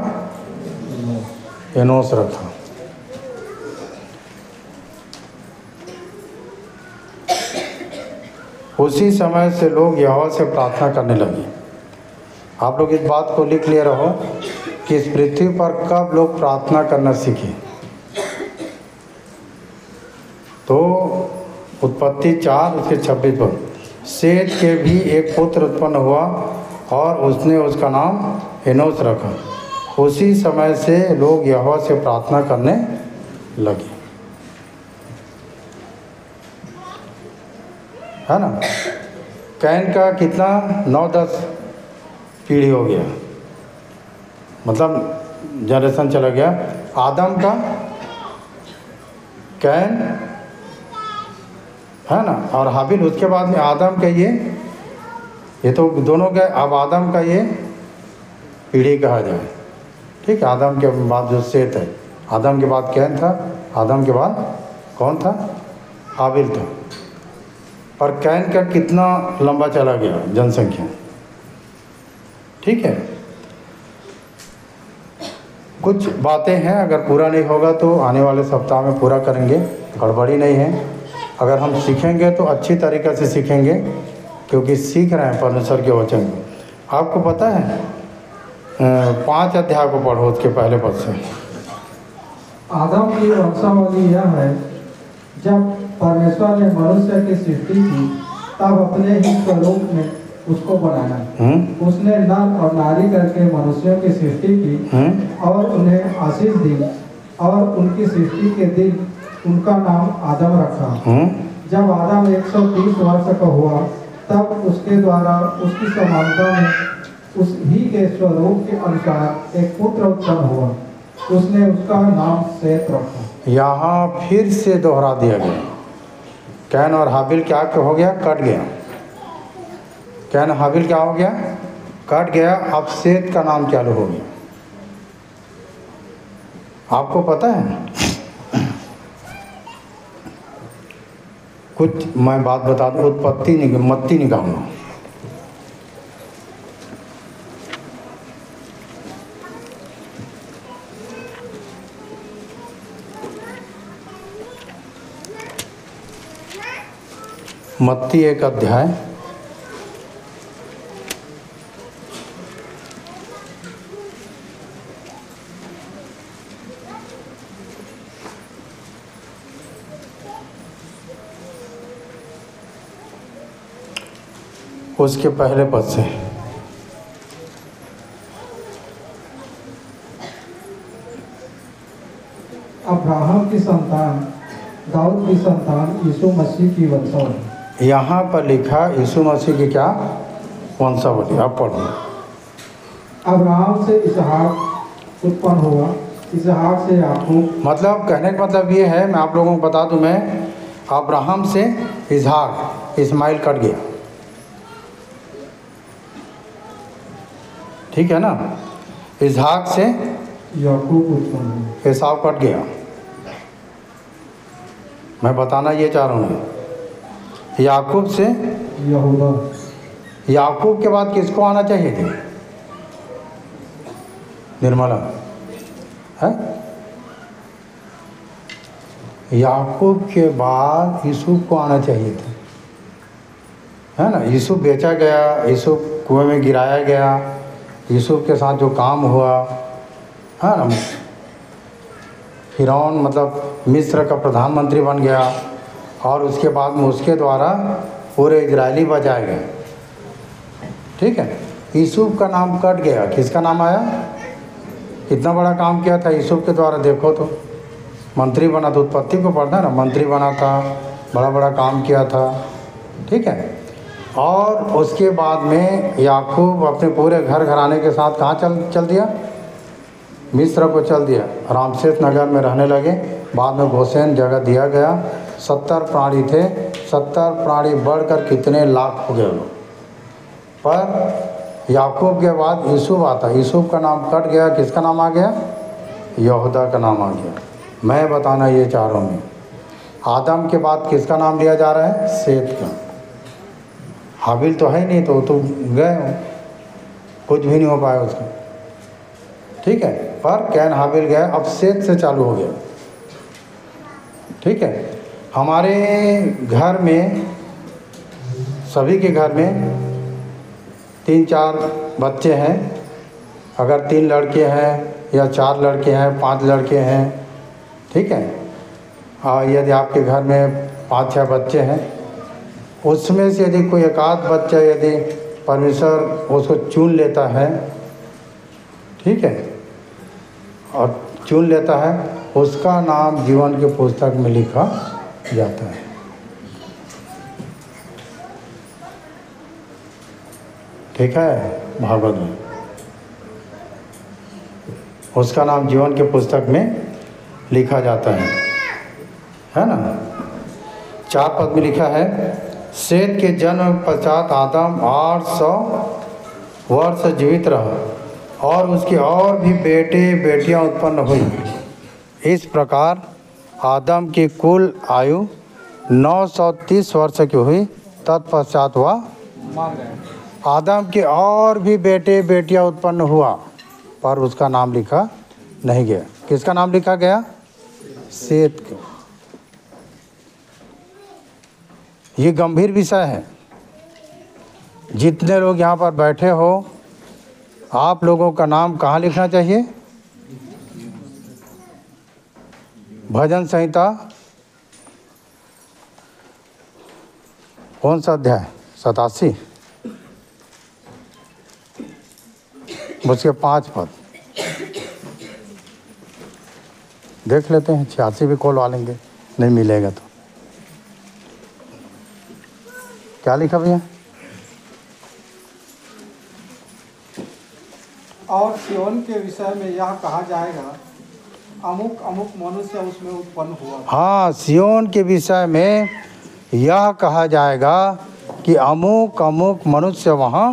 एनोस रखा। उसी समय से लोग यहोवा से प्रार्थना करने लगे। आप लोग इस बात को लिख लिए रहो कि इस पृथ्वी पर कब लोग प्रार्थना करना सीखे। तो उत्पत्ति 4 उसके 26 पर सेत के भी एक पुत्र उत्पन्न हुआ और उसने उसका नाम हेनोस रखा। उसी समय से लोग यहोवा से प्रार्थना करने लगे, है ना। कैन का कितना 9-10 पीढ़ी हो गया, मतलब जनरेशन चला गया। आदम का कैन, है ना, और हाबिल। उसके बाद में आदम का ये तो दोनों के, अब आदम का ये पीढ़ी कहा जाए, ठीक है। आदम के बाद जो सेत है, आदम के बाद कैन था, आदम के बाद कौन था? हाबिल था। और कैन का कितना लंबा चला गया जनसंख्या, ठीक है। कुछ बातें हैं, अगर पूरा नहीं होगा तो आने वाले सप्ताह में पूरा करेंगे, गड़बड़ी नहीं है। अगर हम सीखेंगे तो अच्छी तरीक़े से सीखेंगे, क्योंकि सीख रहे हैं परमेश्वर के वचन को। आपको पता है 5 अध्याय को पढ़ो, उसके पहले पद से। आदम की वंशावली यह है, जब परमेश्वर ने मनुष्य की सृष्टि की तब अपने ही स्वरूप में उसको बनाया। उसने नर और नारी करके मनुष्यों की सृष्टि की और उन्हें आशीष दी, और उनकी सृष्टि के दिन उनका नाम आदम रखा। जब आदम 130 वर्ष का हुआ तब उसके द्वारा उसकी समानता में उस ही के स्वरूप के अनुसार एक पुत्र उत्पन्न हुआ। उसने उसका नाम सेत रखा। यहाँ फिर से दोहरा दिया गया। कैन और हाबिल क्या हो गया? कट गया। कैन हाबिल क्या हो गया? कट गया। अब सेत का नाम चालू हो गया। आपको पता है, कुछ मैं बात बता दूँ, मत्ती निकालूंगा। मत्ती 1 अध्याय उसके पहले पद से। अब्राहम की संतान, दाऊद की संतान, यीशु मसीह की वंशावली। यहाँ पर लिखा यीशु मसीह की क्या वंशावली? आप पढ़ो। अब्राहम से इसहाक उत्पन्न हुआ, इसहाक से याकूब। मतलब कहने का मतलब ये है, मैं आप लोगों को बता दूं, मैं अब्राहम से इसहाक, इस्माइल कट गया, ठीक है ना। इसहाक से याकूब उत्पन्न हुआ, एसाव कट गया। मैं बताना ये चाह रहा हूँ। याकूब से यहूदा। याकूब के बाद किसको आना चाहिए थे? निर्मला है। याकूब के बाद यूसुफ को आना चाहिए था, है ना। यूसुफ बेचा गया, यूसुफ कुएं में गिराया गया, यूसुफ के साथ जो काम हुआ, है ना। फिरौन मतलब मिस्र का प्रधानमंत्री बन गया, और उसके बाद में उसके द्वारा पूरे इजरायली बचाए गए, ठीक है। यूसुफ का नाम कट गया। किसका नाम आया? कितना बड़ा काम किया था यूसुफ के द्वारा, देखो तो। मंत्री बना था, उत्पत्ति को पढ़ना ना, मंत्री बना था, बड़ा बड़ा काम किया था, ठीक है। और उसके बाद में याकूब अपने पूरे घर घराने के साथ कहाँ चल दिया? मिस्र को चल दिया। रामसेस नगर में रहने लगे। बाद में गोसेन जगह दिया गया। 70 प्राणी थे। 70 प्राणी बढ़कर कितने लाख हो गए लोग। पर याकूब के बाद यूसुफ आता। यूसुफ का नाम कट गया। किसका नाम आ गया? यहूदा का नाम आ गया। मैं बताना ये चाह रहा हूँ, आदम के बाद किसका नाम लिया जा रहा है? सेत का। हाबिल तो है नहीं, तो गए हो, कुछ भी नहीं हो पाया उसका, ठीक है। पर कैन हाबिल गया, अब सेत से चालू हो गया, ठीक है। हमारे घर में सभी के घर में 3-4 बच्चे हैं। अगर 3 लड़के हैं या 4 लड़के हैं, 5 लड़के हैं, ठीक है, और यदि आपके घर में 5-6 बच्चे हैं, उसमें से यदि कोई एक आध बच्चा यदि परमेश्वर उसको चुन लेता है, ठीक है, और चुन लेता है, उसका नाम जीवन के पुस्तक में लिखा जाता है। ठीक है, भागवत में उसका नाम जीवन के पुस्तक में लिखा जाता है ना। 4 पद में लिखा है, सेत के जन्म पश्चात आदम 800 वर्ष जीवित रहा और उसके और भी बेटे बेटियां उत्पन्न हुई। इस प्रकार आदम की कुल आयु 930 वर्ष की हुई। तत्पश्चात वह मर गए। आदम के और भी बेटे बेटियां उत्पन्न हुआ, पर उसका नाम लिखा नहीं गया। किसका नाम लिखा गया? सेत का। ये गंभीर विषय है। जितने लोग यहाँ पर बैठे हो, आप लोगों का नाम कहाँ लिखना चाहिए? भजन संहिता कौन सा अध्याय? 87, उसके 5 पद देख लेते हैं। 86 भी खोलवा लेंगे, नहीं मिलेगा तो। क्या लिखा भैया? और सिय्योन के विषय में यह कहा जाएगा, अमुक अमुक मनुष्य उसमें उत्पन्न हुआ। हाँ, सिय्योन के विषय में यह कहा जाएगा कि अमुक अमुक मनुष्य वहाँ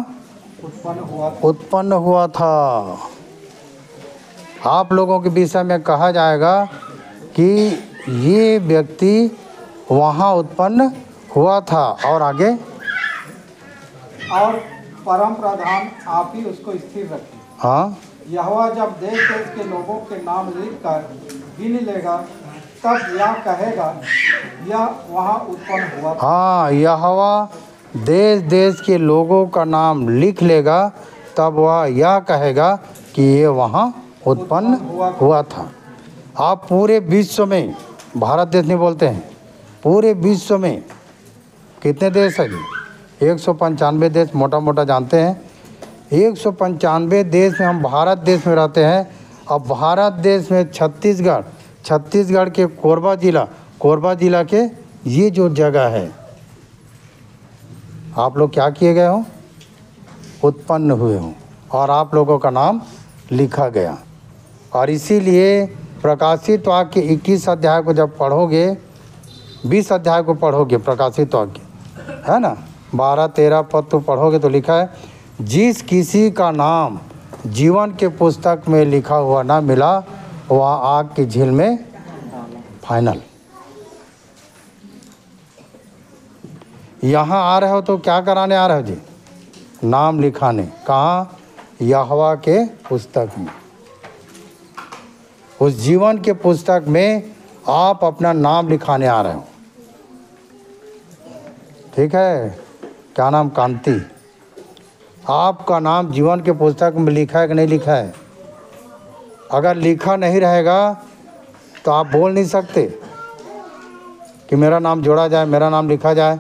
उत्पन्न हुआ था। आप लोगों के विषय में कहा जाएगा कि ये व्यक्ति वहाँ उत्पन्न हुआ था। और आगे, और परम प्रधान आप ही उसको स्थिर रखें। हाँ, यहोवा जब देश देश के लोगों के नाम लिखकर गिन लेगा, तब यह कहेगा यह वहाँ उत्पन्न हुआ था। हाँ, यहोवा देश देश के लोगों का नाम लिख लेगा, तब वह यह कहेगा कि ये वहाँ उत्पन्न हुआ था। आप पूरे विश्व में, भारत देश नहीं बोलते हैं, पूरे विश्व में कितने देश है? 195 देश, मोटा मोटा जानते हैं। 195 देश में हम भारत देश में रहते हैं। अब भारत देश में छत्तीसगढ़ के कोरबा जिला के ये जो जगह है, आप लोग क्या किए गए हो? उत्पन्न हुए हो, और आप लोगों का नाम लिखा गया। और इसीलिए प्रकाशित वाक्य 21 अध्याय को जब पढ़ोगे, 20 अध्याय को पढ़ोगे प्रकाशित वाक्य, है ना, 12-13 पद तो पढ़ोगे तो लिखा है, जिस किसी का नाम जीवन के पुस्तक में लिखा हुआ ना मिला, वह आग की झील में फाइनल। यहाँ आ रहे हो तो क्या कराने आ रहे हो जी? नाम लिखाने। कहाँ? यहोवा के पुस्तक में। उस जीवन के पुस्तक में आप अपना नाम लिखाने आ रहे हो। ठीक है? क्या नाम? कांति। आपका नाम जीवन के पुस्तक में लिखा है कि नहीं लिखा है? अगर लिखा नहीं रहेगा तो आप बोल नहीं सकते कि मेरा नाम जोड़ा जाए, मेरा नाम लिखा जाए।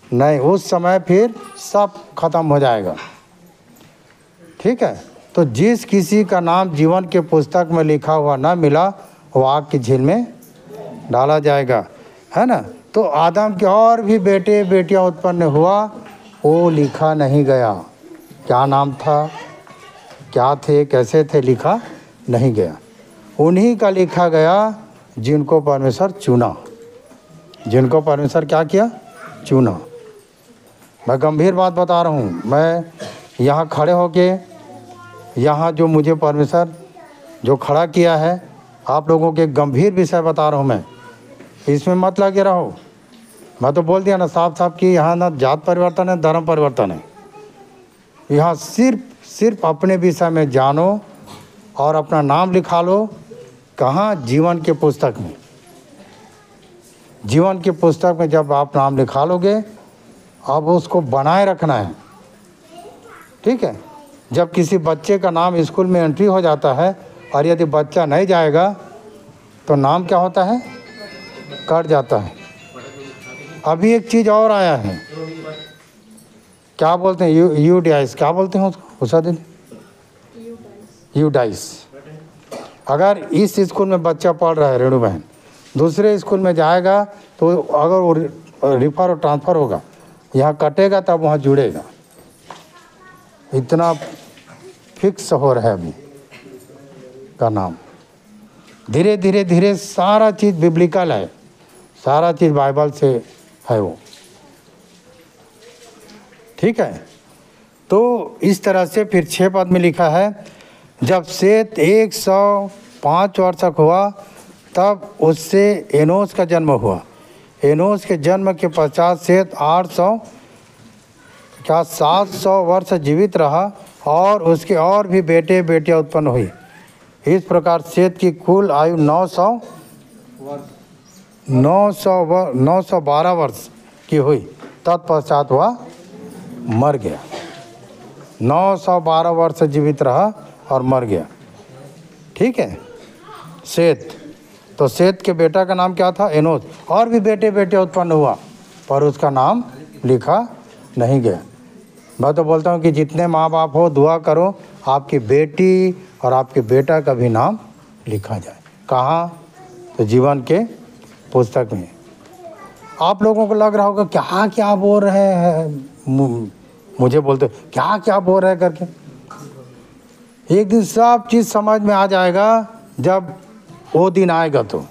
नहीं, उस समय फिर सब खत्म हो जाएगा। ठीक है? तो जिस किसी का नाम जीवन के पुस्तक में लिखा हुआ ना मिला, वो आग की झील में डाला जाएगा, है ना। तो आदम के और भी बेटे बेटियां उत्पन्न हुआ, वो लिखा नहीं गया। क्या नाम था, क्या थे, कैसे थे, लिखा नहीं गया। उन्हीं का लिखा गया जिनको परमेश्वर चुना। जिनको परमेश्वर क्या किया? चुना। मैं गंभीर बात बता रहा हूँ। मैं यहाँ खड़े होके, यहाँ जो मुझे परमेश्वर जो खड़ा किया है, आप लोगों के गंभीर विषय बता रहा हूँ मैं। इसमें मत लगे रहो। मैं तो बोल दिया ना साफ साफ कि यहाँ ना जात परिवर्तन है, धर्म परिवर्तन है। यहाँ सिर्फ अपने विषय में जानो और अपना नाम लिखा लो। कहाँ? जीवन के पुस्तक में। जीवन के पुस्तक में जब आप नाम लिखा लोगे अब उसको बनाए रखना है, ठीक है। जब किसी बच्चे का नाम स्कूल में एंट्री हो जाता है और यदि बच्चा नहीं जाएगा तो नाम क्या होता है, कट जाता है। अभी एक चीज़ और आया है, क्या बोलते हैं, यूडाइस, क्या बोलते हैं उसको उषा दीदी, यूडाइस। अगर इस स्कूल में बच्चा पढ़ रहा है रेणु बहन, दूसरे स्कूल में जाएगा तो अगर वो रिफर और ट्रांसफ़र होगा, यहाँ कटेगा तब वहाँ जुड़ेगा। इतना फिक्स हो रहा है अभी का नाम। धीरे धीरे धीरे सारा चीज़ बिब्लिकल है, सारा चीज़ बाइबल से है वो, ठीक है। तो इस तरह से फिर 6 पद में लिखा है, जब सेत 105 वर्ष तक हुआ तब उससे एनोस का जन्म हुआ। एनोस के जन्म के पश्चात सेत 700 वर्ष जीवित रहा और उसके और भी बेटे बेटियां उत्पन्न हुई। इस प्रकार सेत की कुल आयु 912 वर्ष की हुई, तत्पश्चात वह मर गया। 912 वर्ष जीवित रहा और मर गया, ठीक है। सेत, तो सेत के बेटा का नाम क्या था, एनोस। और भी बेटे बेटे उत्पन्न हुआ पर उसका नाम लिखा नहीं गया। मैं तो बोलता हूँ कि जितने माँ बाप हो दुआ करो आपकी बेटी और आपके बेटा का भी नाम लिखा जाए। कहाँ, तो जीवन के पुस्तक में। आप लोगों को लग रहा होगा क्या क्या बोल रहे हैं, मुझे बोलते क्या क्या बोल रहे हैं करके। एक दिन सब चीज़ समझ में आ जाएगा, जब वो दिन आएगा तो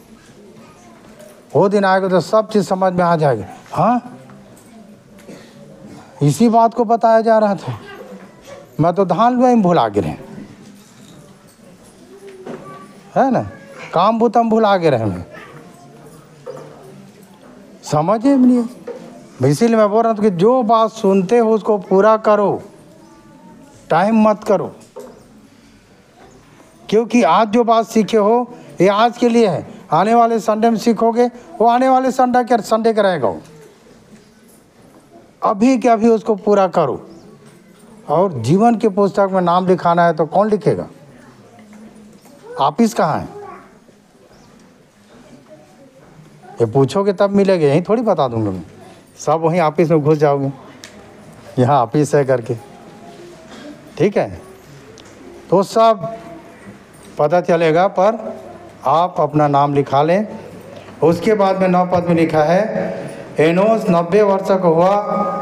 सब चीज़ समझ में आ जाएगा। हाँ, इसी बात को बताया जा रहा था, मैं तो धान में भुला गिरे, है ना, काम बुतम भुला गिरे हैं, समझे नहीं। इसीलिए मैं बोल रहा हूँ कि जो बात सुनते हो उसको पूरा करो, टाइम मत करो। क्योंकि आज जो बात सीखे हो ये आज के लिए है, आने वाले संडे में सीखोगे वो आने वाले संडे का रहेगा वो। अभी के अभी उसको पूरा करो। और जीवन के पुस्तक में नाम लिखाना है तो कौन लिखेगा, ऑफिस कहाँ है, ये पूछोगे तब मिलेगा, यहीं थोड़ी बता दूंगा मैं। सब वहीं ऑफिस में घुस जाओगे, यहाँ ऑफिस है करके, ठीक है। तो सब पता चलेगा, पर आप अपना नाम लिखा लें। उसके बाद में 9 पद में लिखा है, एनोस 90 वर्ष का हुआ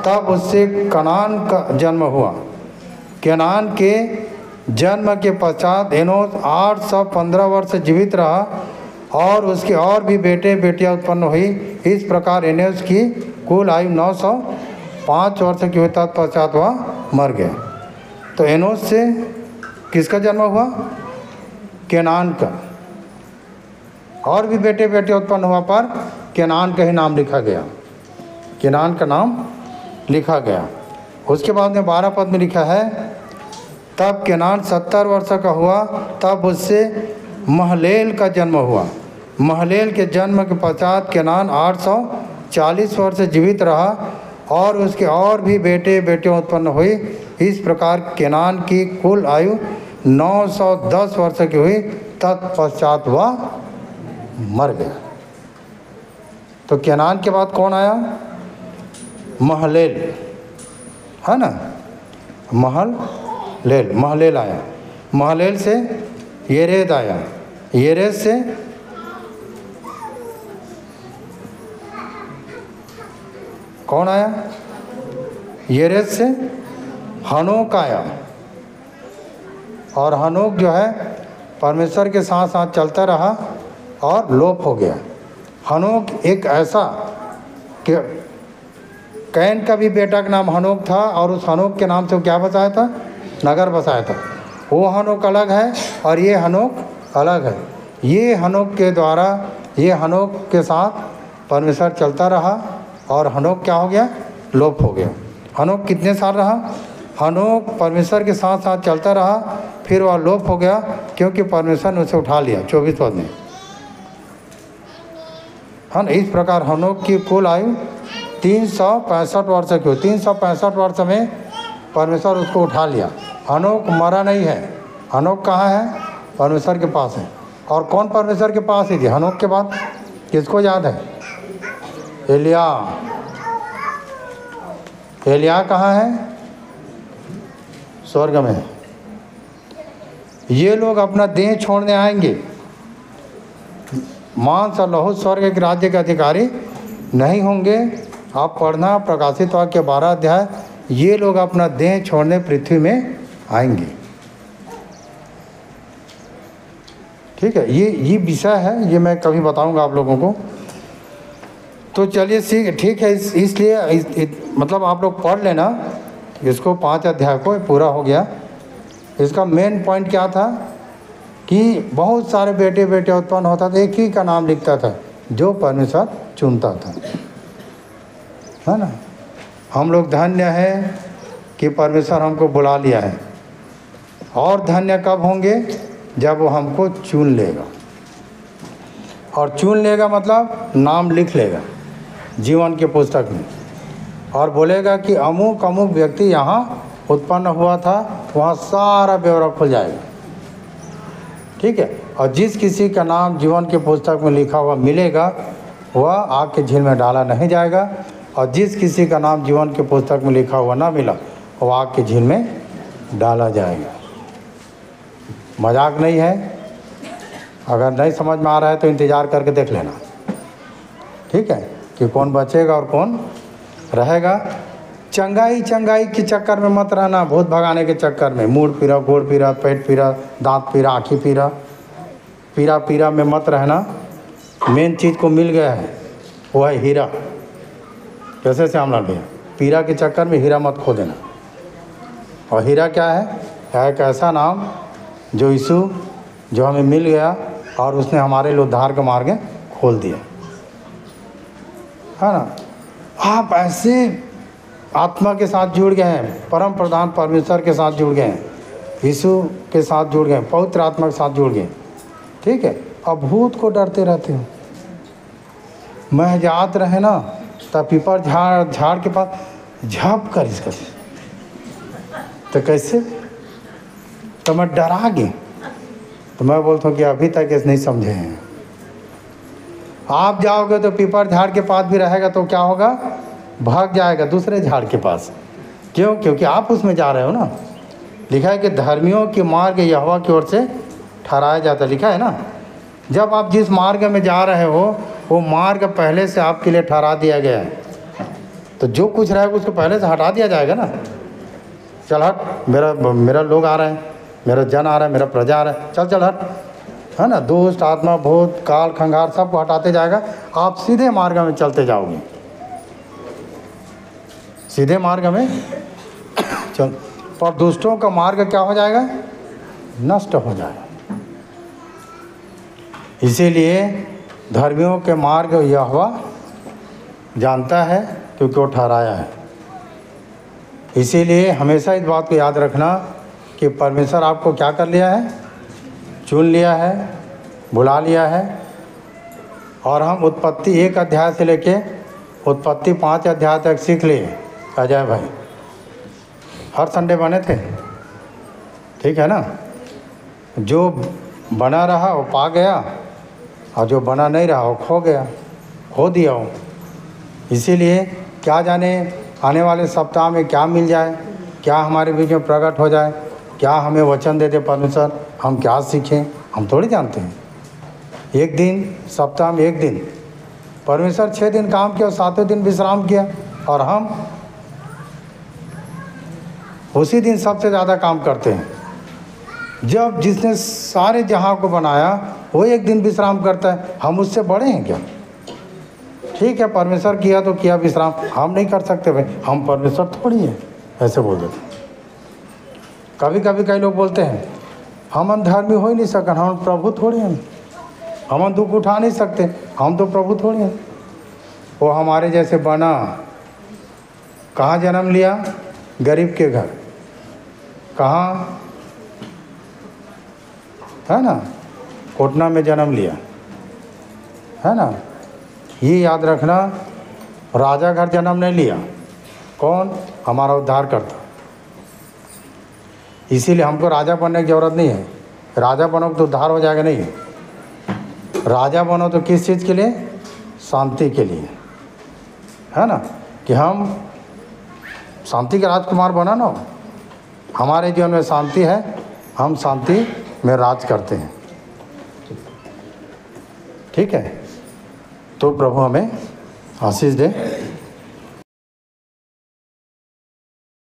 तब उससे कनान का जन्म हुआ। कनान के जन्म के पश्चात एनोस 815 वर्ष जीवित रहा और उसके और भी बेटे बेटियां उत्पन्न हुई। इस प्रकार एनोस की कुल आयु 905 वर्ष की हुई, तत्पश्चात वह मर गया। तो एनोस से किसका जन्म हुआ, केनान का। और भी बेटे बेटे उत्पन्न हुआ पर केनान का ही नाम लिखा गया, केनान का नाम लिखा गया। उसके बाद में 12 पद में लिखा है, तब केनान 70 वर्ष का हुआ तब उससे महलेल का जन्म हुआ। महलेल के जन्म के पश्चात केनान 840 वर्ष जीवित रहा और उसके और भी बेटे बेटियां उत्पन्न हुई। इस प्रकार केनान की कुल आयु 910 वर्ष की हुई, तत्पश्चात वह मर गया। तो केनान के बाद कौन आया, महलेल, है ना, महलेल आया। महलेल से येरेद आया, येरेद से कौन आया, येरेद से हनोक आया। और हनोक जो है परमेश्वर के साथ साथ चलता रहा और लोप हो गया। हनोक एक ऐसा कि कैन का भी बेटा का नाम हनोक था और उस हनोक के नाम से वो क्या बसाया था, नगर बसाया था। वो हनोक अलग है और ये हनोक अलग है। ये हनोक के द्वारा, ये हनोक के साथ परमेश्वर चलता रहा और हनोक क्या हो गया, लोप हो गया। हनोक कितने साल रहा, हनोक परमेश्वर के साथ साथ चलता रहा, फिर वह लोप हो गया क्योंकि परमेश्वर ने उसे उठा लिया। 24 पद में, हाँ, इस प्रकार हनोक की कुल आयु 365 वर्ष की हो। 365 वर्ष में परमेश्वर उसको उठा लिया। हनोक मरा नहीं है। हनोक कहाँ है? परमेश्वर के पास है। और कौन परमेश्वर के पास ही थी हनोक के बाद? किसको याद है? एलिया। एलिया कहाँ है? स्वर्ग में। ये लोग अपना देह छोड़ने आएंगे। मांस और लहू स्वर्ग के राज्य के अधिकारी नहीं होंगे। आप पढ़ना प्रकाशित वाक्य 12 अध्याय। ये लोग अपना देह छोड़ने पृथ्वी में आएंगे। ठीक है, ये विषय है, ये मैं कभी बताऊंगा आप लोगों को। तो चलिए ठीक है। इसलिए मतलब आप लोग पढ़ लेना इसको, 5 अध्याय को पूरा हो गया। इसका मेन पॉइंट क्या था कि बहुत सारे बेटे बेटे उत्पन्न होता था, एक ही का नाम लिखता था जो परमेश्वर चुनता था, है ना। हम लोग धन्य है कि परमेश्वर हमको बुला लिया है। और धन्य कब होंगे? जब वो हमको चुन लेगा। और चुन लेगा मतलब नाम लिख लेगा जीवन के पुस्तक में, और बोलेगा कि अमुक अमुक व्यक्ति यहाँ उत्पन्न हुआ था, वहाँ सारा ब्यौरा खुल जाएगा। ठीक है। और जिस किसी का नाम जीवन के पुस्तक में लिखा हुआ मिलेगा वह आग के झील में डाला नहीं जाएगा, और जिस किसी का नाम जीवन के पुस्तक में लिखा हुआ ना मिला वह आग के झील में डाला जाएगा। मजाक नहीं है। अगर नहीं समझ में आ रहा है तो इंतज़ार करके देख लेना, ठीक है, कि कौन बचेगा और कौन रहेगा। चंगाई के चक्कर में मत रहना, भूत भगाने के चक्कर में। मूड पीरा, गोड़ पीरा, पेट पीरा, दांत पीरा, आँखी पीरा में मत रहना। मेन चीज़ को मिल गया है, वो है हीरा। कैसे श्यामलाल भैया? पीरा के चक्कर में हीरा मत खो देना। और हीरा क्या है? एक ऐसा नाम जो यीशु जो हमें मिल गया और उसने हमारे लिए उद्धार का मार्ग खोल दिया, है ना। आप ऐसे आत्मा के साथ जुड़ गए हैं, परम प्रधान परमेश्वर के साथ जुड़ गए हैं, यीशु के साथ जुड़ गए, पवित्र आत्मा के साथ जुड़ गए। ठीक है। अब भूत को डरते रहते हो। महजात रहे ना तब पीपर झाड़ के पास झप कर इसका, तो कैसे? तो मैं डरा गई। तो मैं बोलता हूँ कि अभी तक इस नहीं समझे हैं। आप जाओगे तो पीपर झाड़ के पास भी रहेगा तो क्या होगा? भाग जाएगा दूसरे झाड़ के पास। क्यों? क्योंकि आप उसमें जा रहे हो ना। लिखा है कि धर्मियों के मार्ग यहोवा की ओर से ठहराया जाता है, लिखा है ना। जब आप जिस मार्ग में जा रहे हो वो मार्ग पहले से आपके लिए ठहरा दिया गया है, तो जो कुछ रहेगा उसको पहले से हटा दिया जाएगा ना। चल हट, मेरा लोग आ रहे हैं, मेरा जन आ रहा है, मेरा प्रजा आ रहा है, चल हट, है ना। दुष्ट आत्मा, भूत, काल, खंगार सबको हटाते जाएगा। आप सीधे मार्ग में चलते जाओगे, सीधे मार्ग में चल। और दुष्टों का मार्ग क्या हो जाएगा? नष्ट हो जाएगा। इसीलिए धर्मियों के मार्ग यहोवा जानता है क्योंकि वो ठहराया है। इसीलिए हमेशा इस बात को याद रखना कि परमेश्वर आपको क्या कर लिया है? चुन लिया है, बुला लिया है। और हम उत्पत्ति 1 अध्याय से लेके उत्पत्ति 5 अध्याय तक सीख लिए अजय भाई। हर संडे बने थे, ठीक है ना। जो बना रहा वो पा गया, और जो बना नहीं रहा वो खो दिया हो। इसीलिए क्या जाने आने वाले सप्ताह में क्या मिल जाए, क्या हमारे बीच में प्रकट हो जाए, क्या हमें वचन दे दे परमेश्वर, हम क्या सीखें, हम थोड़ी जानते हैं। एक दिन, सप्ताह में एक दिन, परमेश्वर 6 दिन काम किया और 7वें दिन विश्राम किया, और हम उसी दिन सबसे ज़्यादा काम करते हैं। जब जिसने सारे जहां को बनाया वो एक दिन विश्राम करता है, हम उससे बड़े हैं क्या? ठीक है, परमेश्वर किया तो किया विश्राम, हम नहीं कर सकते भाई, हम परमेश्वर थोड़ी हैं, ऐसे बोल देते। कभी कभी कई लोग बोलते हैं हम धर्मी हो ही नहीं सकते, हम प्रभु थोड़ी हैं, हम दुख उठा नहीं सकते, हम तो प्रभु थोड़ी हैं। वो हमारे जैसे बना, कहाँ जन्म लिया? गरीब के घर। कहाँ? है ना, कोटना में जन्म लिया, है ना। ये याद रखना राजा घर जन्म नहीं लिया। कौन? हमारा उद्धार करता। इसीलिए हमको राजा बनने की ज़रूरत नहीं है। राजा बनो तो उद्धार हो जाएगा, नहीं। राजा बनो तो किस चीज़ के लिए? शांति के लिए, है ना, कि हम शांति के राजकुमार बना ना। हमारे जीवन में शांति है, हम शांति में राज करते हैं। ठीक है, तो प्रभु हमें आशीष दे।